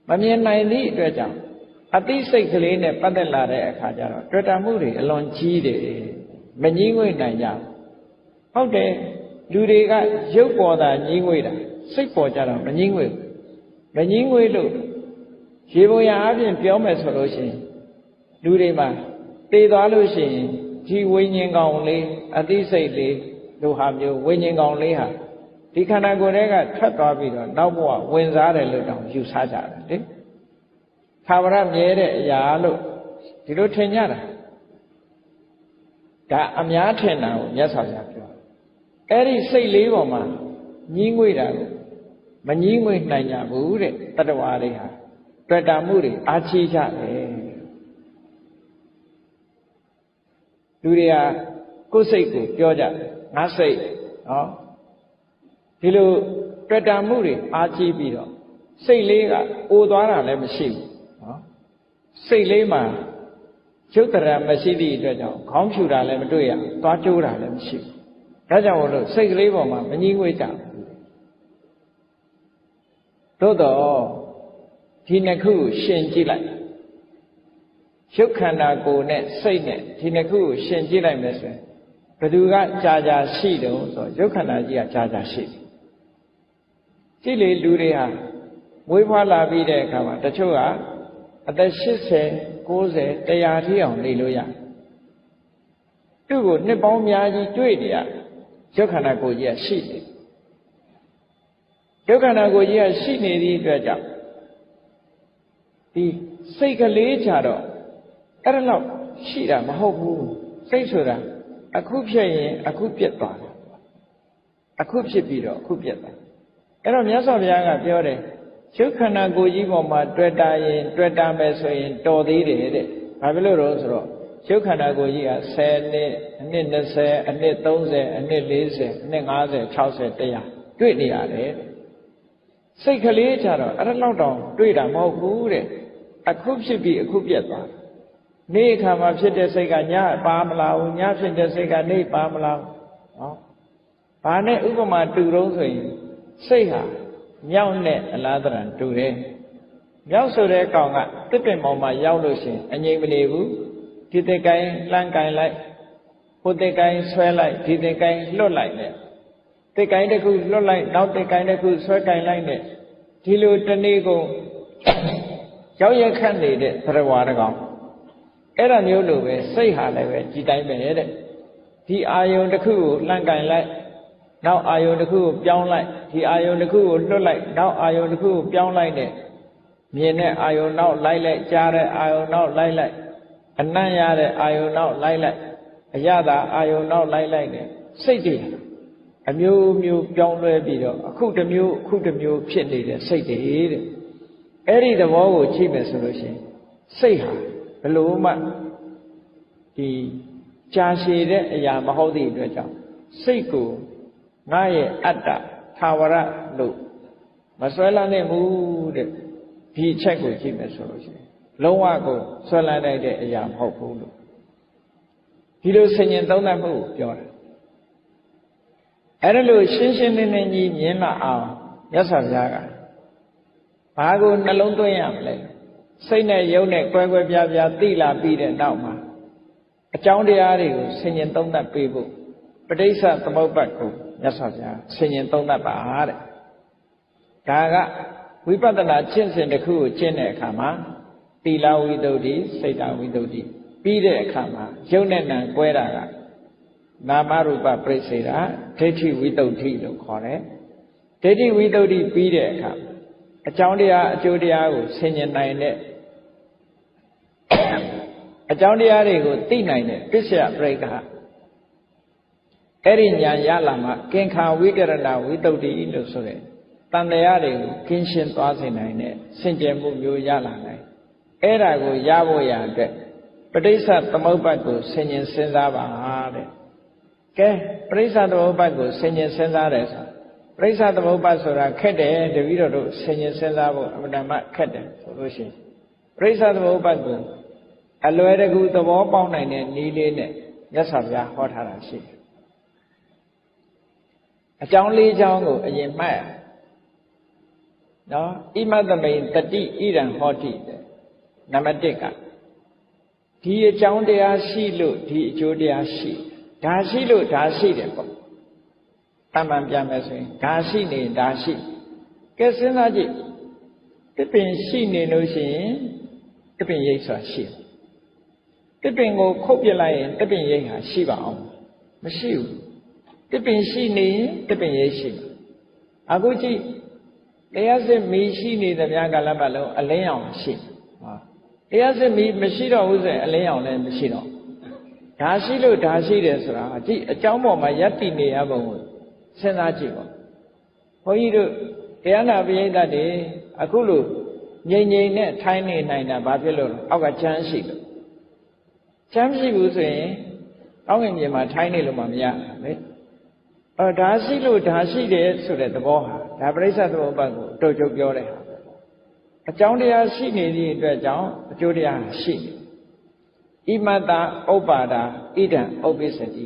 မမြင်နိုင်သည့်အတွက်ကြောင့်အသိစိတ်ကလေးနဲ့ပတ်သက်လာတဲ့အခါကျတော့တွေ့တာမှုတွေအလွန်ကြီးတယ်မငြင်းငွေ့နိုင်ကြဘူးဟုတ်တယ်လူတွေကရုပ်ပေါ်တာငြင်းငွေ့တာစိတ်ပေါ်ကြတော့မငြင်းငွေ့မငြင်းငွေ့လို့ရေပေါ်ရာအပြင်ပြောမယ်ဆိုလို့ရှိရင်လူတွေမှာတည်သွားလို့ရှိရင်ဒီဝိညာဉ်ကောင်လေးအသိစိတ်လေးတို့ဟာမျိုးဝိညာဉ်ကောင်လေးဟာဒီခန္ဓာကိုယ်တွေကထွက်သွားပြီးတော့နောက်ဘဝဝင်စားတယ်လို့တောင်ယူဆကြတယ်လေသာဝရမြဲတဲ့အရာလို့ဒီလိုထင်ကြတာဒါအများထင်တာကိုမြတ်စွာဘုရားပြောအဲ့ဒီစိတ်လေးပေါ်မှာညှင်းငွေ့တာကိုမညှင်းငွေ့နိုင်ကြဘူးတဲ့တတ္တဝါတွေဟာတွေ့တာမှုတွေအားချီးကြတယ်လူတွေကကိုယ်စိတ်ကိုပြောကြတယ်ငါစိတ်နော်ဒီလိုတွေ့တာမှုတွေအားကြီးပြီးတော့စိတ်လေးကအိုသွားတာလည်းမရှိဘူးနော်စိတ်လေးမှာရုပ်တရမရှိသည့်အတွက်ကြောင့်ခေါင်းဖြူတာလည်းမတွေ့ရသွားကျိုးတာလည်းမရှိဘူးဒါကြောင့်မို့လို့စိတ်ကလေးပေါ်မှာမငြင်းငွေ့ကြဘူးသို့တော့ဒီနှစ်ခုကိုရှင်ကြည့်လိုက်ရုပ်ခန္ဓာကိုယ်နဲ့စိတ်နဲ့ဒီနှစ်ခုကိုရှင်ကြည့်လိုက်မယ်ဆိုရင်ဘယ်သူကကြာကြာရှိတယ်ဆိုရုပ်ခန္ဓာကြီးကကြာကြာရှိတယ်ကြည့်လေလူတွေဟာမွေးဖွားလာပြီးတဲ့အခါမှာတချို့ကအသက်80 90 100ထိအောင်နေလို့ရသူ့ကိုနှစ်ပေါင်းများကြီးတွေ့နေရရုပ်ခန္ဓာကိုယ်ကြီးကရှိတယ်ရုပ်ခန္ဓာကိုယ်ကြီးကရှိနေသည့်အတွက်ကြောင့်ဒီစိတ်ကလေးကြတော့အဲ့ဒါတော့ရှိတာမဟုတ်ဘူးစိတ်ဆိုတာအခုဖြစ်ရင်အခုပြတ်သွားတယ်အခုဖြစ်ပြီးတော့အခုပြတ်သွားအဲ့တော့မြတ်စွာဘုရားကပြောတယ်ရုပ်ခန္ဓာကိုယ်ကြီးပေါ်မှာတွေ့တာရင်တွေ့တာမယ်ဆိုရင်တော်သေးတယ်တဲ့ဘာဖြစ်လို့တော့ဆိုတော့ရုပ်ခန္ဓာကိုယ်ကြီးက10နှစ်အနှစ်20အနှစ်30အနှစ်40အနှစ်50 60 100တွေ့နေရတယ်စိတ်ကလေးကြတော့အဲ့ဒါလောက်တောင်တွေ့တာမဟုတ်ဘူးတဲ့အခုဖြစ်ပြီးအခုပြတ်သွားနေ့အခါမှာဖြစ်တဲ့စိတ်ကညပါမလားဘူးညဖြစ်တဲ့စိတ်ကနေပါမလားနော်ဘာနဲ့ဥပမာတူတော့ဆိုရင်စိတ်ဟာမြောက်နဲ့အလားတရံတူတယ်မြောက်ဆိုတဲ့ကောင်ကတစ်ပင်ပေါ်မှာရောက်လို့ရှိရင်အငြိမ်မနေဘူးဒီတစ်ကိုင်းလှမ်းကိုင်းလိုက်ဟိုတစ်ကိုင်းဆွဲလိုက်ဒီတစ်ကိုင်းလွတ်လိုက်နဲ့တစ်ကိုင်းတစ်ခုလွတ်လိုက်နောက်တစ်ကိုင်းတစ်ခုဆွဲကိုင်းလိုက်နဲ့ဒီလိုတနေ့ကုန်ရောက်ရခတ်နေတဲ့သရဝါတကောင်အဲ့ဒါမျိုးလိုပဲစိတ်ဟာလည်းပဲဒီတိုင်းပဲတဲ့ဒီအာယုံတစ်ခုကိုလှမ်းကိုင်းလိုက်နောက်အာယုံတစ်ခုကိုပြောင်းလိုက်ဒီအာယုံတစ်ခုကိုလွတ်လိုက်နောက်အာယုံတစ်ခုကိုပြောင်းလိုက်နဲ့မြင်တဲ့အာယုံနောက်လိုက်လိုက်ကြားတဲ့အာယုံနောက်လိုက်လိုက်အနံ့ရတဲ့အာယုံနောက်လိုက်လိုက်အရသာအာယုံနောက်လိုက်လိုက်နဲ့စိတ်တွေအမျိုးမျိုးပြောင်းလဲပြီးတော့အခုတစ်မျိုးအခုတစ်မျိုးဖြစ်နေတဲ့စိတ်တွေတဲ့အဲ့ဒီသဘောကိုကြည့်မယ်ဆိုလို့ရှိရင်စိတ်ဟာဘယ်လို့မှဒီကြာရှည်တဲ့အရာမဟုတ်သည့်အတွက်ကြောင့်စိတ်ကိုငါရဲ့အတ္တသာဝရလို့မဆွဲလန်းနိုင်ဘူးတဲ့ဒီအချက်ကိုကြည့်မယ်ဆိုလို့ရှိရင်လုံးဝကိုဆွဲလန်းနိုင်တဲ့အရာမဟုတ်ဘူးလို့ဒီလိုဆင်ញင်သုံးသပ်မှုကိုပြောတာအဲ့ဒါလို့ရှင်းရှင်းလင်းလင်းကြီးမြင်လာအောင်မြတ်စွာဘုရားကဘာကိုနှလုံးသွင်းရမလဲစိတ်နဲ့ယုံနဲ့ကွဲကွဲပြားပြားသိလာပြီးတဲ့နောက်မှာအကြောင်းတရားတွေကိုဆင်ញင်သုံးသပ်ပေးဖို့ပဋိစ္စသမုပ္ပါဒ်ကိုမြတ်စွာဘုရားဆင်ញင်သုံးသပ်ပါတဲ့ဒါကဝိပဿနာကျင့်စဉ်တစ်ခုကိုကျင့်တဲ့အခါမှာသီလဝိသုဒ္ဓိစိတ်တဝိသုဒ္ဓိပြီးတဲ့အခါမှာယုံနဲ့နံကွဲတာကနာမရူပပရိစ္ဆေဒဒိဋ္ဌိဝိသုဒ္ဓိလို့ခေါ်တယ်ဒိဋ္ဌိဝိသုဒ္ဓိပြီးတဲ့အခါအကြောင်းတရားအကျိုးတရားကိုဆင်ញင်နိုင်တဲ့အကြောင်းတရားတွေကိုသိနိုင်တဲ့ပစ္စယပရိက္ခအဲ့ဒီဉာဏ်ရလာမှကင်္ခာဝိကရဏဝိသုဒ္ဓိလို့ဆိုတဲ့ တန်တရားတွေကိုကင်းရှင်းသွားစေနိုင်တဲ့စင်ကြယ်မှုမျိုးရလာနိုင်အဲ့ဒါကိုရဖို့ရအတွက်ပဋိစ္စသမုပ္ပါဒ်ကိုဆင်ញင်စဉ်းစားပါတဲ့ကဲပဋိစ္စသမုပ္ပါဒ်ကိုဆင်ញင်စဉ်းစားတယ်ဆိုပဋိစ္စသမုပ္ပါဒ်ဆိုတာခက်တယ်တပည့်တော်တို့ဆင်ញင်စဉ်းစားဖို့အမှန်တမ်းခက်တယ်ဆိုလို့ရှိရင်ပဋိစ္စသမုပ္ပါဒ်ကိုအလွယ်တကူသဘောပေါက်နိုင်တဲ့နည်းလေးနဲ့မြတ်စွာဘုရားဟောထားတာရှိတယ်အကြောင်း၄ကြောင်းကိုအရင်မှတ်ရနော်ဣမသမိန်တတိဣရံဟောတိတဲ့နံပါတ်1ကဒီအကြောင်းတရားရှိလို့ဒီအကျိုးတရားရှိဒါရှိလို့ဒါရှိတယ်ပေါ့တမန်ပြန်မယ်ဆိုရင်ဒါရှိနေဒါရှိကဲစဉ်းစားကြည့်တစ်ပင်ရှိနေလို့ရှိရင်တစ်ပင်ရိပ်ဆိုတာရှိတစ်ပင်ကိုခုတ်ပြလိုက်ရင်တစ်ပင်ရိပ်ဟာရှိပါအောင်မရှိဘူးတစ်ပင်ရှိနေရင်တစ်ပင်ရိပ်ရှိမှာအခုကြည့်တရားစစ်မီရှိနေတဲ့များကာလပတ်လုံးအလင်းရောင်ရှိဟာတရားစစ်မီမရှိတော့ဘူးဆိုရင်အလင်းရောင်လည်းမရှိတော့ဒါရှိလို့ဒါရှိတယ်ဆိုတာကြည့်အကြောင်းပေါ်မှာယက်တည်နေရပုံကိုစဉ်းစားကြည့်ပါဘုန်းကြီးတို့တရားနာပရိသတ်တွေအခုလိုငြိမ်ငြိမ်နဲ့ထိုင်နေနိုင်တာဘာဖြစ်လို့လဲအောက်ကချမ်းရှိလို့ချမ်းရှိဘူးဆိုရင်အောက်ငင်မြေမှာထိုင်နေလို့မှမရဘူးလေဒါရှိလို့ဒါရှိတယ်ဆိုတဲ့သဘောဟာဒါပရိစ္ဆေသမုပ္ပါဒ်ကိုအတော်ကျုပ်ပြောတဲ့ဟာအကြောင်းတရားရှိနေသည့်အတွက်ကြောင့်အကျိုးတရားရှိနေဣမတ္တဥပ္ပါဒာဣဒံဥပ္ပိစ္စတိ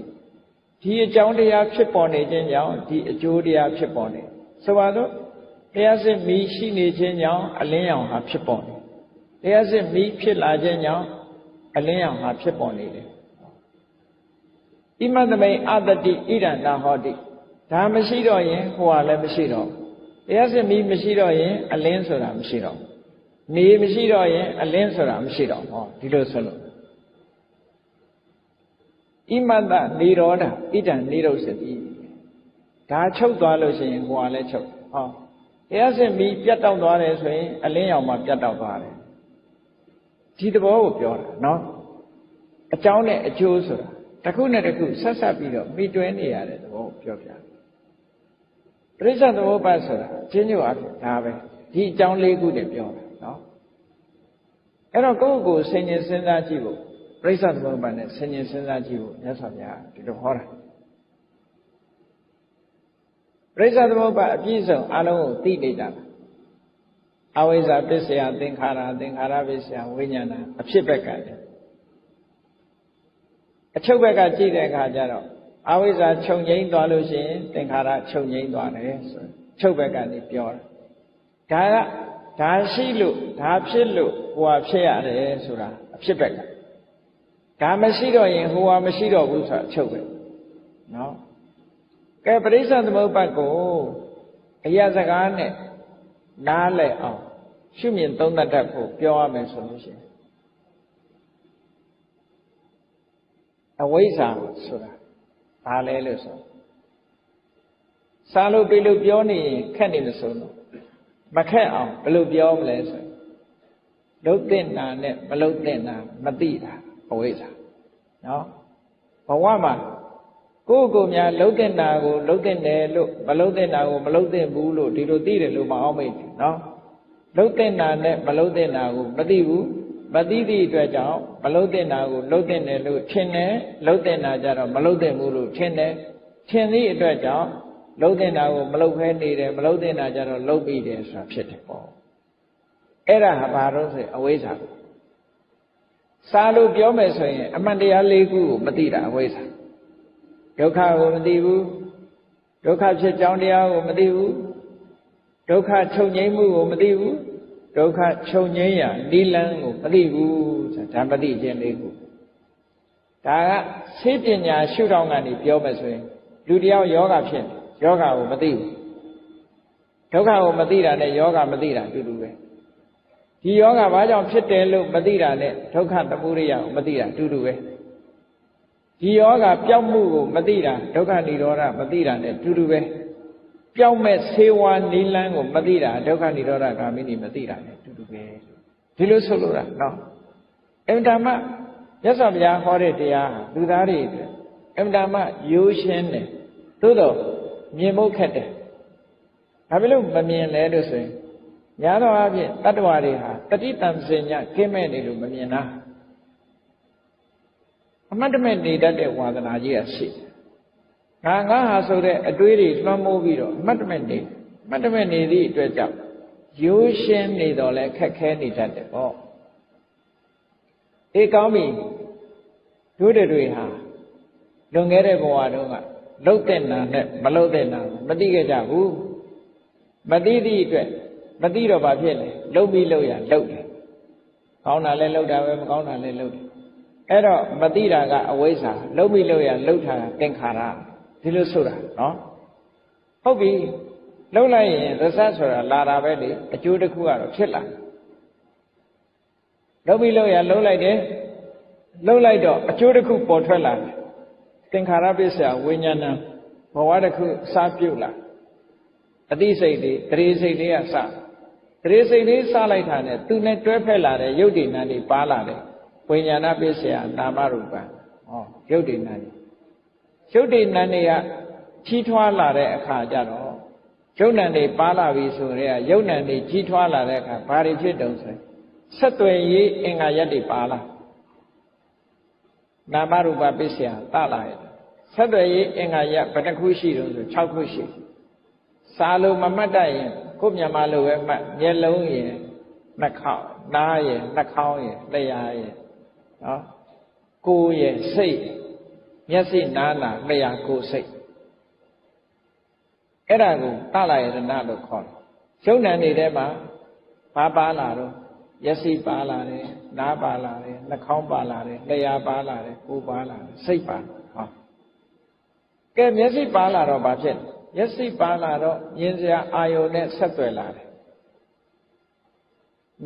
ဒီအကြောင်းတရားဖြစ်ပေါ်နေခြင်းကြောင့်ဒီအကျိုးတရားဖြစ်ပေါ်နေဆိုပါတော့တရားစစ်မီးရှိနေခြင်းကြောင့်အလင်းရောင်ဟာဖြစ်ပေါ်နေတရားစစ်မီးဖြစ်လာခြင်းကြောင့်အလင်းရောင်ဟာဖြစ်ပေါ်နေတယ်ဣမသမိန်အတတိဣဒံနာဟောတိဒါမရှိတော့ရင်ဟိုဟာလည်းမရှိတော့တရားစစ်မီးမရှိတော့ရင်အလင်းဆိုတာမရှိတော့နေမရှိတော့ရင်အလင်းဆိုတာမရှိတော့ဟောဒီလိုဆိုလို့ဣမတ္တနိရောဓဣဒံနိရောဓတိဒါချုပ်သွားလို့ရှိရင်ဟိုဟာလည်းချုပ်ဟောတရားစစ်မီးပြတ်တောက်သွားတယ်ဆိုရင်အလင်းရောင်မှပြတ်တောက်သွားတယ်ဒီသဘောကိုပြောတာနော်အကြောင်းနဲ့အကျိုးဆိုတာတစ်ခုနဲ့တစ်ခုဆက်ဆက်ပြီးတော့မိတွဲနေရတဲ့သဘောကိုပြောပြပရိစ္ဆေသမုပ္ပါဒ်ဆိုတာချင်းညို့အဖြစ်ဒါပဲဒီအကြောင်း၄ခုနဲ့ပြောတာနော်အဲ့တော့ကိုယ့်ကိုယ်ဆင်ញင်စဉ်းစားကြည့်ဖို့ပရိစ္ဆေသမုပ္ပါဒ်နဲ့ဆင်ញင်စဉ်းစားကြည့်ဖို့မြတ်စွာဘုရားဒီလိုဟောတာပရိစ္ဆေသမုပ္ပါဒ်အပြည့်စုံအလုံးကိုသိနေတာအဝိဇ္ဇာပစ္စယသင်္ခါရသင်္ခါရပစ္စယဝိညာဏအဖြစ်ဘက်ကတည်းအချုပ်ဘက်ကကြည့်တဲ့အခါကျတော့အဝိဇ္ဇာချုပ်ငိမ့်သွားလို့ရှိရင်သင်္ခါရချုပ်ငိမ့်သွားတယ်ဆိုချုပ်ဘက်ကနေပြောတာဒါရှိလို့ဒါဖြစ်လို့ဟိုဟာဖြစ်ရတယ်ဆိုတာအဖြစ်ဘက်ကဒါမရှိတော့ရင်ဟိုဟာမရှိတော့ဘူးဆိုတာချုပ်ပဲနော်ကဲပရိစ္ဆေသမုပ္ပါဒ်ကိုအရာစကားနဲ့နားလည်အောင်ရှုမြင်သုံးသပ်တတ်ဖို့ပြောရမယ်ဆိုလို့ရှိရင်အဝိဇ္ဇာဆိုတာဘာလဲလို့ဆိုစာလို့ပြီလို့ပြောနေရင်ခက်နေလို့ဆိုတော့မခက်အောင်ဘယ်လိုပြောမလဲဆိုလုံးတဲ့နာနဲ့မလုံးတဲ့နာမသိတာအဝိဇ္ဇာနော်ဘဝမှာကိုယ့်ကိုယ်များလုံးတဲ့နာကိုလုံးတဲ့တယ်လို့မလုံးတဲ့နာကိုမလုံးတဲ့ဘူးလို့ဒီလိုသိတယ်လို့မအောင်မိတ်နော်လုံးတဲ့နာနဲ့မလုံးတဲ့နာကိုမသိဘူးမသိသည့်အတွက်ကြောင့်မလုံးတဲ့နာကိုလုံးတဲ့တယ်လို့ထင်တယ်လုံးတဲ့နာကြတော့မလုံးတဲ့ဘူးလို့ထင်တယ်ထင်သည့်အတွက်ကြောင့်လုံးတဲ့နာကိုမလုံးဖဲနေတယ်မလုံးတဲ့နာကြတော့လုံးပြီးတယ်ဆိုတာဖြစ်တယ်ပေါ့အဲ့ဒါဟာဘာလို့ဆိုအဝိဇ္ဇာစာလို့ပြောမယ်ဆိုရင်အမှန်တရား၄ခုကိုမသိတာအဝိဇ္ဇာဒုက္ခကိုမသိဘူးဒုက္ခဖြစ်ကြောင်းတရားကိုမသိဘူးဒုက္ခချုပ်ငြိမ်းမှုကိုမသိဘူးဒုက္ခချုပ်ငြိမ်းရာနိလန်းကိုမသိဘူးဆိုတာဒါမသိခြင်း၄ခုဒါကသိပညာရှုထောင့်ကနေပြောမယ်ဆိုရင်လူတယောက်ယောဂဖြစ်ယောဂကိုမသိဘူးဒုက္ခကိုမသိတာနဲ့ယောဂမသိတာတူတူပဲဒီယောဂဘာကြောင့်ဖြစ်တယ်လို့မသိတာနဲ့ဒုက္ခသမုဒယကိုမသိတာတူတူပဲဒီယောဂပျောက်မှုကိုမသိတာဒုက္ခនិရောဓမသိတာနဲ့တူတူပဲပျောက်မဲ့ဆေးဝါးနိလန်းကိုမသိတာဒုက္ခនិရောဓဂါမိနိမသိတာနဲ့တူတူပဲဒီလိုဆိုလိုတာနော်အင်တာမမြတ်စွာဘုရားဟောတဲ့တရားဟာလူသားတွေအတွက်အင်တာမရိုးရှင်းတယ်သို့တော့မြင်ဖို့ခက်တယ် ဘာဖြစ်လို့မမြင်လဲလို့ဆိုရင်ညာတော့အဖြစ်တတ္တဝါတွေဟာတတိတံစင်ညကင်းမဲ့နေလို့မမြင်တာအမှတ်တမဲ့နေတတ်တဲ့ဝါဒနာကြီးကရှိငါဟာဆိုတဲ့အတွေးတွေလွှမ်းမိုးပြီးတော့အမှတ်တမဲ့နေအမှတ်တမဲ့နေသည့်အတွက်ကြောင့်ရိုးရှင်းနေတော့လဲခက်ခဲနေတတ်တယ်ပေါ့အေးကောင်းပြီတို့တွေဟာလွန်ခဲ့တဲ့ဘဝတုန်းကလှုပ်တဲ့နာနဲ့မလှုပ်တဲ့နာမသိခဲ့ကြဘူးမသိသည့်အတွက်မသိတော့ဘာဖြစ်လဲလှုပ်ပြီးလှုပ်ရလှုပ်တယ်ကောင်းတာလဲလှုပ်တာပဲမကောင်းတာလဲလှုပ်တယ်အဲ့တော့မသိတာကအဝိဇ္ဇာလှုပ်ပြီးလှုပ်ရလှုပ်တာသင်္ခါရဒီလိုဆိုတာနော်ဟုတ်ပြီလှုပ်လိုက်ရင်ရစဆိုတာလာတာပဲလေအကျိုးတစ်ခုကတော့ဖြစ်လာလှုပ်ပြီးလှုပ်ရလှုပ်လိုက်တယ်လှုပ်လိုက်တော့အကျိုးတစ်ခုပေါ်ထွက်လာတယ်သင်္ခါရပစ္စယဝိညာဏဘဝတစ်ခုစပြုတ်လာအသိစိတ်တွေတရေစိတ်တွေကစတရေစိတ်လေးစလိုက်တာနဲ့သူနဲ့တွဲဖက်လာတဲ့ရုပ်တည်နာတွေပါလာတယ်ဝိညာဏပစ္စယနာမရူပံဟောရုပ်တည်နာတွေရုပ်တည်နာတွေကကြီးထွားလာတဲ့အခါကျတော့ရုပ်နာတွေပါလာပြီဆိုတော့ရုပ်နာတွေကြီးထွားလာတဲ့အခါဘာတွေဖြစ်တုံးဆိုဆက်သွယ်ရေးအင်္ဂါရက်တွေပါလာနာမရူပပစ္စယတလာရဲ့ဆက်သွယ်ရေးအင်္ဂါရက်ဘယ်နှခုရှိတုံးဆို6ခုရှိစာလို့မမှတ်တတ်ရင်ကိုမြန်မာလိုပဲမှတ်မျက်လုံးရယ်နှာခေါင်းနားရယ်နှာခေါင်းရယ်လျှာရယ်နော်ကိုယ်ရယ်စိတ်မျက်စိနားနာလျှာကိုယ်စိတ်အဲ့ဒါကိုတလာယတနာလို့ခေါ်တယ်ရုပ်နာနေထဲမှာဘာပါလာတော့မျက်စိပါလာတယ်နားပါလာတယ်နှာခေါင်းပါလာတယ်လျှာပါလာတယ်ကိုယ်ပါလာတယ်စိတ်ပါဟောကဲမျက်စိပါလာတော့ဘာဖြစ်မျက်စိပါလာတော့မြင်စရာအာယုန်နဲ့ဆက်သွယ်လာတယ်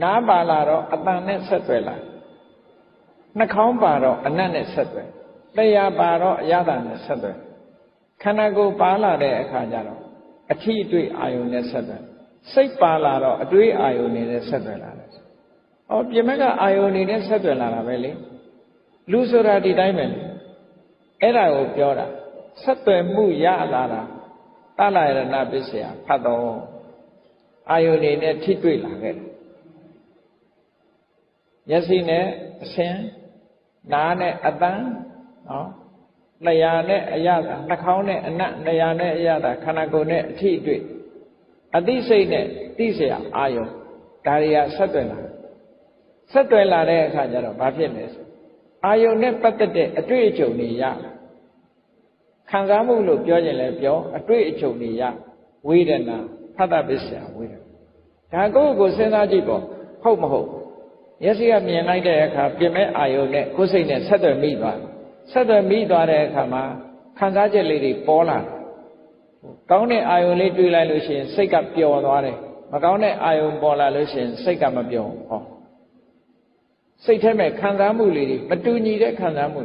နားပါလာတော့အတန်နဲ့ဆက်သွယ်လာနှာခေါင်းပါတော့အနတ်နဲ့ဆက်သွယ်လျှာပါတော့အရသာနဲ့ဆက်သွယ်ခန္ဓာကိုယ်ပါလာတဲ့အခါကျတော့အထီးအတွေ့အာယုန်နဲ့ဆက်သွယ်စိတ်ပါလာတော့အတွေ့အာယုန်နဲ့ဆက်သွယ်လာတယ်ဟောပြင်မကအာယုန်နဲ့ဆက်သွယ်လာတာပဲလေလူဆိုတာဒီတိုင်းပဲလေအဲ့ဒါကိုပြောတာဆက်သွယ်မှုရလာတာတလာယရဏပစ္စယဖတ်တော့အာယုန်နဲ့ထိတွေ့လာခဲ့တယ်မျက်စိနဲ့အဆင်းနားနဲ့အသံနော်လျှာနဲ့အရသာနှာခေါင်းနဲ့အနတ်လျှာနဲ့အရသာခန္ဓာကိုယ်နဲ့အထိအတွေ့အသိစိတ်နဲ့သိเสียအာယုန်ဒါတွေကဆက်သွယ်လာတဲ့အခါကျတော့ဘာဖြစ်လဲဆိုအာယုန်နဲ့ပတ်သက်တဲ့အတွေ့အကြုံတွေရခံစားမှုလို့ပြောရင်လည်းပြောအတွေ့အကြုံတွေရဝေဒနာဖတ်တပစ္စယဝေဒနာဒါကိုယ်စဉ်းစားကြည့်ပေါ့ဟုတ်မဟုတ်မျက်စိကမြင်လိုက်တဲ့အခါပြင်မဲ့အာယုန်နဲ့ကိုယ်စိတ်နဲ့ဆက်သွယ်မိသွားတဲ့အခါမှာခံစားချက်လေးတွေပေါ်လာတယ်ကောင်းတဲ့အာယုန်လေးတွေ့လိုက်လို့ရှိရင်စိတ်ကပျော်သွားတယ်မကောင်းတဲ့အာယုန်ပေါ်လာလို့ရှိရင်စိတ်ကမပျော်ဘူးဟောစိတ်ထဲမှာခံစားမှုလေးတွေမတူညီတဲ့ခံစားမှု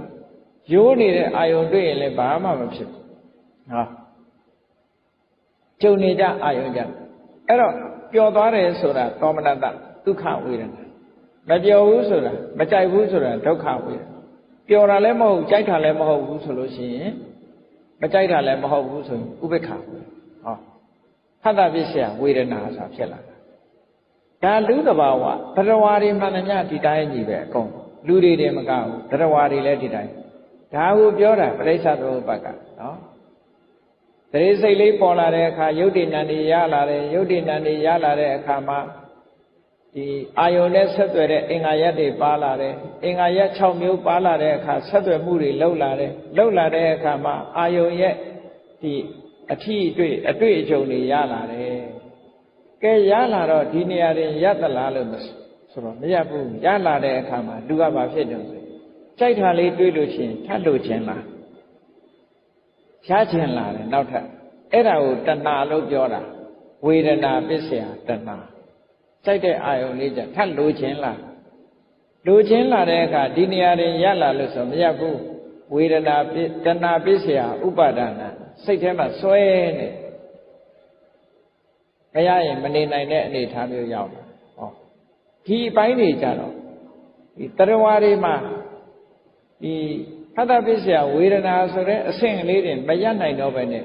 ရိုးနေတဲ့အာယုန်တွေ့ရင်လည်းဘာမှမဖြစ်ဘူးဟာကြုံနေကြအာယုန်ကြအဲ့တော့ပျော်သွားတယ်ဆိုတာသောမနတဒုက္ခဝေဒနာမပျော်ဘူးဆိုတာမကြိုက်ဘူးဆိုတာဒုက္ခဝေဒနာပျော်တာလည်းမဟုတ်ကြိုက်တာလည်းမဟုတ်ဘူးဆိုလို့ရှိရင်မကြိုက်တာလည်းမဟုတ်ဘူးဆိုရင်ဥပေက္ခဟောဖတ်တာပစ္စယဝေဒနာဆိုတာဖြစ်လာတာဒါလူတဘာဝတရားတွေမှန်တယ်ညဒီတိုင်းကြီးပဲအကုန်လူတွေတည်းမကဘူးတရားတွေလည်းဒီတိုင်းဒါကိုပြောတာပရိစ္ဆသမုပ္ပါကနော်တရေစိတ်လေးပေါ်လာတဲ့အခါယုတ်တိနန္ဒီရလာတယ်ယုတ်တိနန္ဒီရလာတဲ့အခါမှာဒီအာယုန်နဲ့ဆက်သွယ်တဲ့အင်္ဂါရက်တွေပါလာတယ်အင်္ဂါရက်6မျိုးပါလာတဲ့အခါဆက်သွယ်မှုတွေလှုပ်လာတဲ့အခါမှာအာယုန်ရဲ့ဒီအထီးအတွေ့အကြုံတွေရလာတယ်ကဲရလာတော့ဒီနေရာတွေရသလားလို့ဆိုတော့မရဘူးရလာတဲ့အခါမှာလူကဘာဖြစ်တယ်ဆိုကြိုက်တာလေးတွေးလို့ရှိရင်ထပ်လို့ခြင်းလားရခြင်းလားတယ်နောက်ထပ်အဲ့ဒါကိုတဏှာလို့ပြောတာဝေဒနာပစ္စယတဏှာကြိုက်တဲ့အာယုန်လေးကြထပ်လိုခြင်းလားလိုခြင်းလာတဲ့အခါဒီနေရာတွေရလာလို့ဆိုမရဘူးဝေဒနာတဏှာပစ္စယဥပါဒနာစိတ်ထဲမှာစွဲနေမရရင်မနေနိုင်တဲ့အနေအထားမျိုးရောက်တယ်ဟောဒီအပိုင်းတွေကြတော့ဒီတရားတွေမှာဒီဖတ်တာပစ္စယဝေဒနာဆိုတဲ့အဆင့်ကလေးတွေမရနိုင်တော့ပဲနဲ့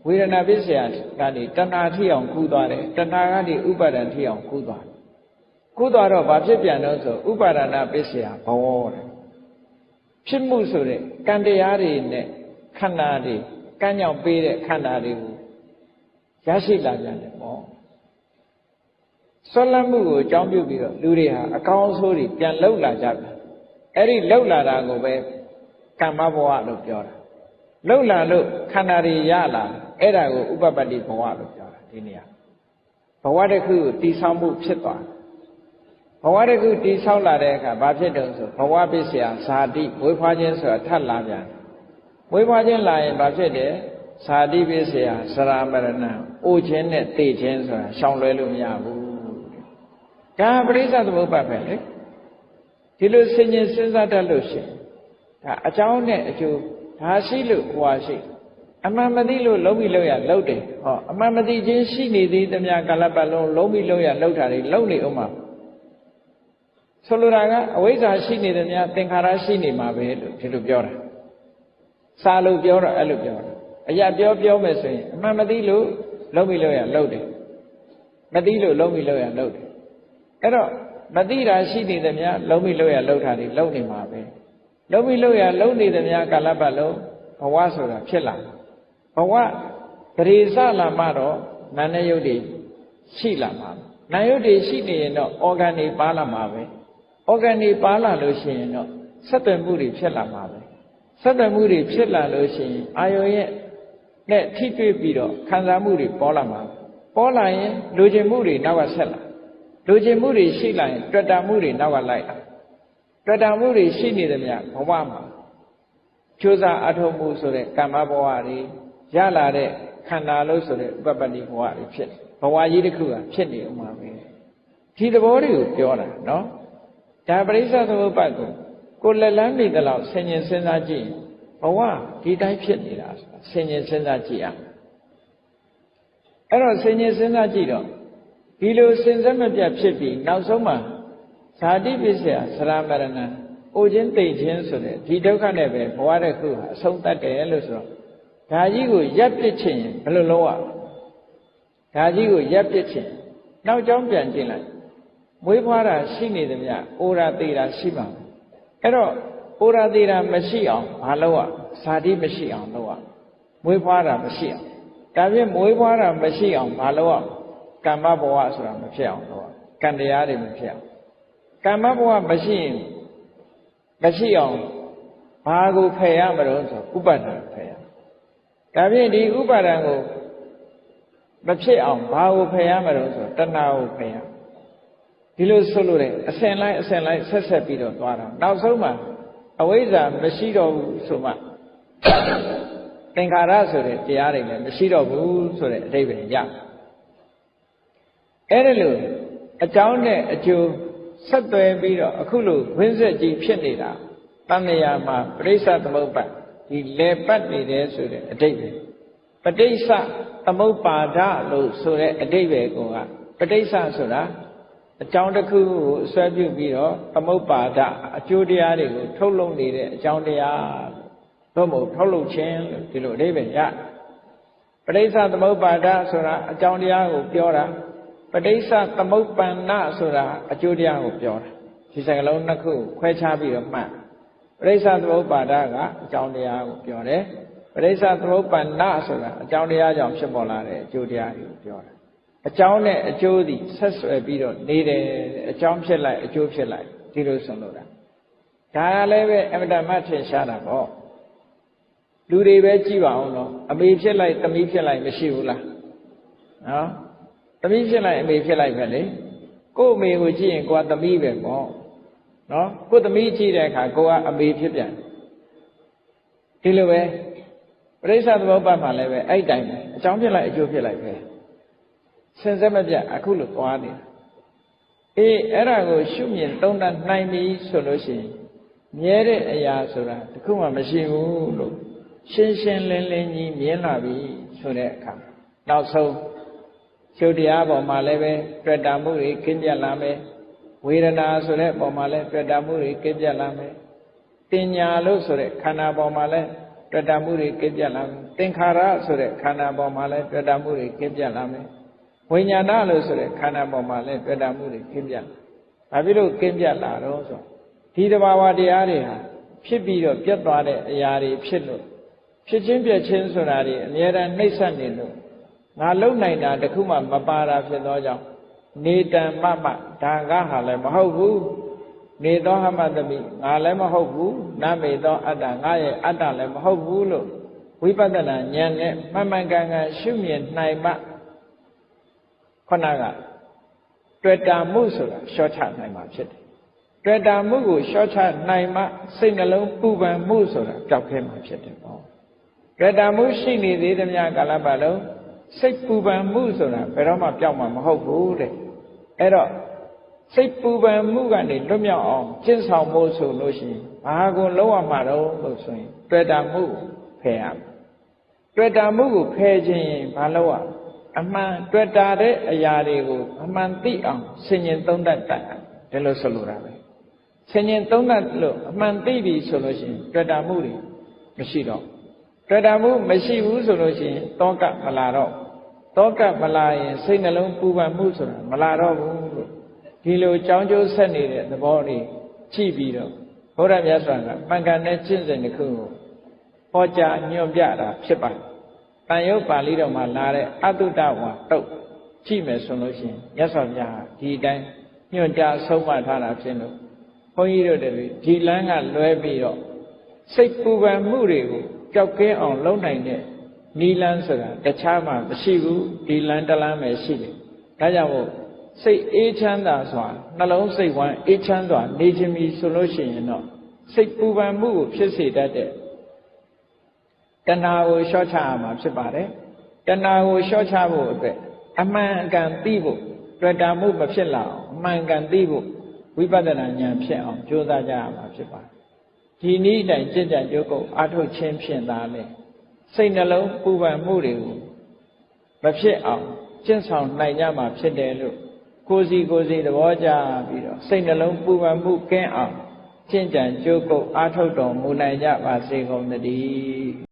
ဝ ဝေဒနာပစ္စယကနေတဏှာထိအောင်ကူးသွားတယ်တဏှာကနေဥပါဒံထိအောင်ကူးသွားတော့ဘာဖြစ်ပြန်တော့ဆိုဥပါဒနာပစ္စယဘဝတဲ့ဖြစ်မှုဆိုတဲ့ကံတရားတွေနဲ့ခန္ဓာတွေကံကြောင့်ပေးတဲ့ခန္ဓာတွေကိုရရှိလာပြန်တယ်ပေါ့ဆွလတ်မှုကိုအကြောင်းပြုပြီးတော့လူတွေဟာအကောင်းအဆိုးတွေပြန်လှုပ်လာကြတယ်အဲ့ဒီလှုပ်လာတာကိုပဲကမ္မဘဝလို့ပြောတာလှုပ်လာလို့ခန္ဓာတွေရလာအဲ့ဒါကိုဥပပတ္တိဘဝလို့ပြောတာဒီနေရာဘဝတစ်ခုကိုတည်ဆောက်မှုဖြစ်သွားဘဝတစ်ခုတည်ဆောက်လာတဲ့အခါဘာဖြစ်တုံးဆိုဘဝပစ္စယဇာတိမွေးဖွားခြင်းဆိုတာထပ်လာပြန်မွေးဖွားခြင်းလာရင်ဘာဖြစ်တယ်ဇာတိပစ္စယစရာမရဏအိုခြင်းနဲ့တေခြင်းဆိုတာရှောင်လွဲလို့မရဘူးဒါပရိစ္ဆေသမုပ္ပါဒ်ပဲလေဒီလိုစဉ်းကျင်စဉ်းစားတတ်လို့ရှိရင်ဒါအကြောင်းနဲ့အကျိုးဒါရှိလို့ဟွာရှိအမှန်မသိလို့လုံးပြီးလုံးရလုံးတယ်ဟောအမှန်မသိခြင်းရှိနေသည်တမကာလပတ်လုံးလုံးပြီးလုံးရလုံးတာတွေလုံးနေအောင်မှာဆိုလိုတာကအဝိဇ္ဇာရှိနေတယ်များသင်္ခါရရှိနေမှာပဲလို့ဒီလိုပြောတာစာလို့ပြောတော့အဲ့လိုပြောတာအရာပြောမယ်ဆိုရင်အမှန်မသိလို့လုံးပြီးလုံးရလုံးတယ်မသိလို့လုံးပြီးလုံးရလုံးတယ်အဲ့တော့မသိတာရှိနေတယ်များလုံးပြီးလုံးရလုံးတာတွေလုံးနေမှာပဲလုံးပြီးလုံးရလုံးနေတယ်များကာလပတ်လုံးဘဝဆိုတာဖြစ်လာဘဝပရိသလာမှတော့နာနဲ့ယုတ်တွေရှိလာမှာနာယုတ်တွေရှိနေရင်တော့အော်ဂန်တွေပါလာမှာပဲအော်ဂန်တွေပါလာလို့ရှိရင်တော့ဆက်သွယ်မှုတွေဖြစ်လာမှာပဲဆက်သွယ်မှုတွေဖြစ်လာလို့ရှိရင်အာယုံရဲ့နဲ့ထိတွေ့ပြီးတော့ခံစားမှုတွေပေါ်လာမှာပေါ်လာရင်လူကျင်မှုတွေနောက်ကဆက်လာလူကျင်မှုတွေရှိလာရင်တွေ့တာမှုတွေနောက်ကလိုက်လာတွေ့တာမှုတွေရှိနေတယ်များဘဝမှာကျိုးစားအထောက်မှုဆိုတဲ့ကမ္မဘဝတွေရလာတဲ့ခန္ဓာလို့ဆိုတဲ့ဥပပတ္တိဘဝတွေဖြစ်ဘဝကြီးတစ်ခုကဖြစ်နေအောင်ပါပဲဒီသဘောတွေကိုပြောတာနော်ဒါပရိစ္ဆေသမုပ္ပါဒ်ကိုလက်လန်းမိသလောက်ဆင်ញင်စဉ်းစားကြည့်ဘဝဒီတိုင်းဖြစ်နေတာဆိုတာဆင်ញင်စဉ်းစားကြည့်အောင်အဲ့တော့ဆင်ញင်စဉ်းစားကြည့်တော့ဒီလိုစင်စက်မပြတ်ဖြစ်ပြီးနောက်ဆုံးမှာဇာတိပစ္စယသရမရဏအိုခြင်းတိတ်ခြင်းဆိုတဲ့ဒီဒုက္ခနဲ့ပဲဘဝတစ်ခုဟာအဆုံးသတ်တယ်လို့ဆိုတော့ဒါကြီးကိုရပ်ပစ်ခြင်းဘယ်လိုလုပ်ရဒါကြီးကိုရပ်ပစ်ခြင်းနောက်ကြောင်းပြန်ကျင်လိုက်မွေးဖွားတာရှိနေသမျှအိုရာသေးတာရှိပါမယ်အဲ့တော့အိုရာသေးတာမရှိအောင်မလုပ်ရဇာတိမရှိအောင်လုပ်ရမွေးဖွားတာမရှိအောင်ဒါဖြင့်မွေးဖွားတာမရှိအောင်မလုပ်ရကမ္မဘဝဆိုတာမဖြစ်အောင်လုပ်ရကံတရားတွေမဖြစ်အောင်ကမ္မဘဝမရှိရင်မရှိအောင်ဘာကိုဖယ်ရမလို့ဆိုဥပါဒံဖယ်ရဒါဖြင့်ဒီဥပါဒံကိုမဖြစ်အောင်ဘာကိုဖယ်ရမလို့ဆိုတဏှာကိုဖယ်ရဒီလိုဆိုလို့တယ်အစဉ်လိုက်ဆက်ပြီးတော့သွားတာနောက်ဆုံးမှာအဝိဇ္ဇာမရှိတော့ဘူးဆိုမှသင်္ခါရဆိုတဲ့တရားတွေလည်းမရှိတော့ဘူးဆိုတဲ့အဓိပ္ပာယ်ရအဲ့ဒါလို့အကြောင်းနဲ့အကျိုးဆက်သွယ်ပြီးတော့အခုလိုဝိဇ္ဇာကြီးဖြစ်နေတာတဏှာမှာပရိစ္ဆသမုပ္ပါဒ်ဒီလေပတ်နေတယ်ဆိုတဲ့အဓိပ္ပာယ်ပဋိစ္စသမုပ္ပါဒလို့ဆိုတဲ့အဓိပ္ပာယ်ကပဋိစ္စဆိုတာအကြောင်းတစ်ခုကိုအစွဲပြုပြီးတော့သမုပ္ပါဒအကျိုးတရားတွေကိုထုတ်လုပ်နေတဲ့အကြောင်းတရားလို့မဟုတ်ထုတ်လုပ်ခြင်းလို့ဒီလိုအဓိပ္ပာယ်ရပဋိစ္စသမုပ္ပါဒဆိုတာအကြောင်းတရားကိုပြောတာပဋိစ္စသမုပ္ပန္နဆိုတာအကျိုးတရားကိုပြောတာဒီစကားလုံးနှစ်ခုခွဲခြားပြီးတော့မှတ်ပဋိစ္စသမုပ္ပါဒကအကြောင်းတရားကိုပြောတယ်ပဋိစ္စသမုပ္ပန္နဆိုတာအကြောင်းတရားကြောင့်ဖြစ်ပေါ်လာတဲ့အကျိုးတရားကိုပြောတာအကြောင်းနဲ့အကျိုးသည်ဆက်ဆွယ်ပြီးတော့နေတယ်အကြောင်းဖြစ်လိုက်အကျိုးဖြစ်လိုက်ဒီလိုဆိုလို့တာဒါလည်းပဲအမတ္တမထင်ရှားတာပေါ့လူတွေပဲကြည့်ပါအောင်တော့အမေဖြစ်လိုက်သမီးဖြစ်လိုက်မရှိဘူးလားနော်သမီးဖြစ်လိုက်အမေဖြစ်လိုက်ပဲလေကို့အမေကိုကြည့်ရင်ကိုကသမီးပဲပေါ့နော်ကို့သမီးကြည့်တဲ့အခါကိုကအမေဖြစ်ပြန်ဒီလိုပဲပရိစ္ဆသမုပ္ပါဒ်မှာလည်းပဲအဲ့တိုင်းပဲအကြောင်းဖြစ်လိုက်အကျိုးဖြစ်လိုက်ပဲစင်စက်မပြတ်အခုလိုသွားနေတာအေးအဲ့ဒါကိုရှုမြင်သုံးသပ်နိုင်ပြီဆိုလို့ရှိရင်မြဲတဲ့အရာဆိုတာတခုမှမရှိဘူးလို့ရှင်းရှင်းလင်းလင်းကြီးမြင်လာပြီဆိုတဲ့အခါနောက်ဆုံးရှုတရားပေါ်မှာလည်းပဲတွေ့တာမှုတွေကင်းပြတ်လာမယ်ဝေဒနာဆိုတဲ့ပေါ်မှာလည်းတွေ့တာမှုတွေကင်းပြတ်လာမယ်တင်ညာလို့ဆိုတဲ့ခန္ဓာပေါ်မှာလည်း တွေ့တာမှုတွေကင်းပြတ်လာမယ်သင်္ခါရဆိုတဲ့ခန္ဓာပေါ်မှာလည်းတွေ့တာမှုတွေကင်းပြတ်လာမယ်ဝိညာဏလို့ဆိုတဲ့ခန္ဓာပေါ်မှာလည်းတွေ့တာမှုတွေကင်းပြတ်ဘာဖြစ်လို့ကင်းပြတ်လာတော့ဆိုဒီတဘာဝတရားတွေဟာဖြစ်ပြီးတော့ပြတ်သွားတဲ့အရာတွေဖြစ်လို့ဖြစ်ချင်းပြတ်ချင်းဆိုတာတွေအများအားနှိမ့်ဆက်နေလို့ငါလုံနိုင်တာတခုမှမပါတာဖြစ်သောကြောင့်နေတံမမဒါကဟာလည်းမဟုတ်ဘူးနေသောဟမတမိငါလည်းမဟုတ်ဘူးနမေသောအတ္တငါရဲ့အတ္တလည်းမဟုတ်ဘူးလို့ဝိပဿနာဉာဏ်နဲ့မှန်မှန်ကန်ကန်ရှုမြင်နိုင်မှခဏကတွေ့တာမှုဆိုတာရှော့ချနိုင်မှာဖြစ်တယ်တွေ့တာမှုကိုရှော့ချနိုင်မှစိတ်နှလုံးပူပန်မှုဆိုတာပျောက်ခဲမှာဖြစ်တယ်ပေါ့တွေ့တာမှုရှိနေသေးသမျှကာလပတ်လုံးစိတ်ပူပန်မှုဆိုတာဘယ်တော့မှပျောက်မှာမဟုတ်ဘူးတဲ့အဲ့တော့စိတ်ပူပန်မှုကနေလွတ်မြောက်အောင်ကျင့်ဆောင်ဖို့ဆိုလို့ရှိရင်ဘာကိုလုံးဝမှာတော့လို့ဆိုရင်တွေ့တာမှုဖယ်ရမယ်တွေ့တာမှုကိုဖယ်ခြင်းဘာလို့อ่ะအမှန်တွေ့တာတဲ့အရာတွေကိုအမှန်သိအောင်ဆင်ញင်သုံးသပ်တတ်တယ်လို့ဆိုလိုတာပဲဆင်ញင်သုံးသပ်လို့အမှန်သိပြီဆိုလို့ရှိရင်တွေ့တာမှုတွေမရှိတော့တွေ့တာမှုမရှိဘူးဆိုလို့ရှိရင်တောကမလာတော့တောကမလာရင်စိတ်နှလုံးပူပန်မှုဆိုတာမလာတော့ဘူးလို့ဒီလိုကြောင်းကျိုးဆက်နေတဲ့သဘောလေးကြည့်ပြီးတော့ဘုရားမြတ်စွာကမှန်ကန်တဲ့ကျင့်စဉ်တစ်ခုကိုဟောကြားညွှန်ပြတာဖြစ်ပါတယ်။တန်ရုပ်ပါဠိတော်မှာလာတဲ့အတုတဝါတုတ်ကြည့်မယ်ဆိုလို့ရှိရင်မြတ်စွာဘုရားဒီအတိုင်းညွှန်ကြားဆုံးမထားတာဖြစ်လို့ဘုန်းကြီးတို့တွေဒီလမ်းကလွဲပြီးတော့စိတ်ပူပန်မှုတွေကိုကြောက်ကင်းအောင်လုပ်နိုင်တဲ့နီလန်းဆိုတာတခြားမှမရှိဘူးဒီလန်းတလန်းပဲရှိတယ်။ဒါကြောင့်မို့စိတ်အေးချမ်းသာစွာနှလုံးစိတ်ဝမ်းအေးချမ်းစွာနေခြင်းမီဆိုလို့ရှိရင်တော့စိတ်ပူပန်မှုကိုဖြစ်စေတတ်တဲ့တဏှာကိုလျှော့ချရမှာဖြစ်ပါတယ်တဏှာကိုလျှော့ချဖို့အတွက်အမှန်အကန်သိဖို့တွေ့တာမှုမဖြစ်လာအောင်အမှန်ကန်သိဖို့ဝိပဿနာဉာဏ်ဖြစ်အောင်ကြိုးစားကြရမှာဖြစ်ပါတယ်ဒီနည်းတိုင်ကြင်ကြံကြိုးကုပ်အားထုတ်ခြင်းဖြင့်သာလေစိတ်နှလုံးပူပန်မှုတွေကိုမဖြစ်အောင်ကျင့်ဆောင်နိုင်ကြမှာဖြစ်တယ်လို့ကိုယ်စီသဘောကျပြီးတော့စိတ်နှလုံးပူပန်မှုကင်းအောင်ကျင့်ကြံကြိုးကုပ်အားထုတ်တော်မူနိုင်ကြပါစေကုန်သတည်း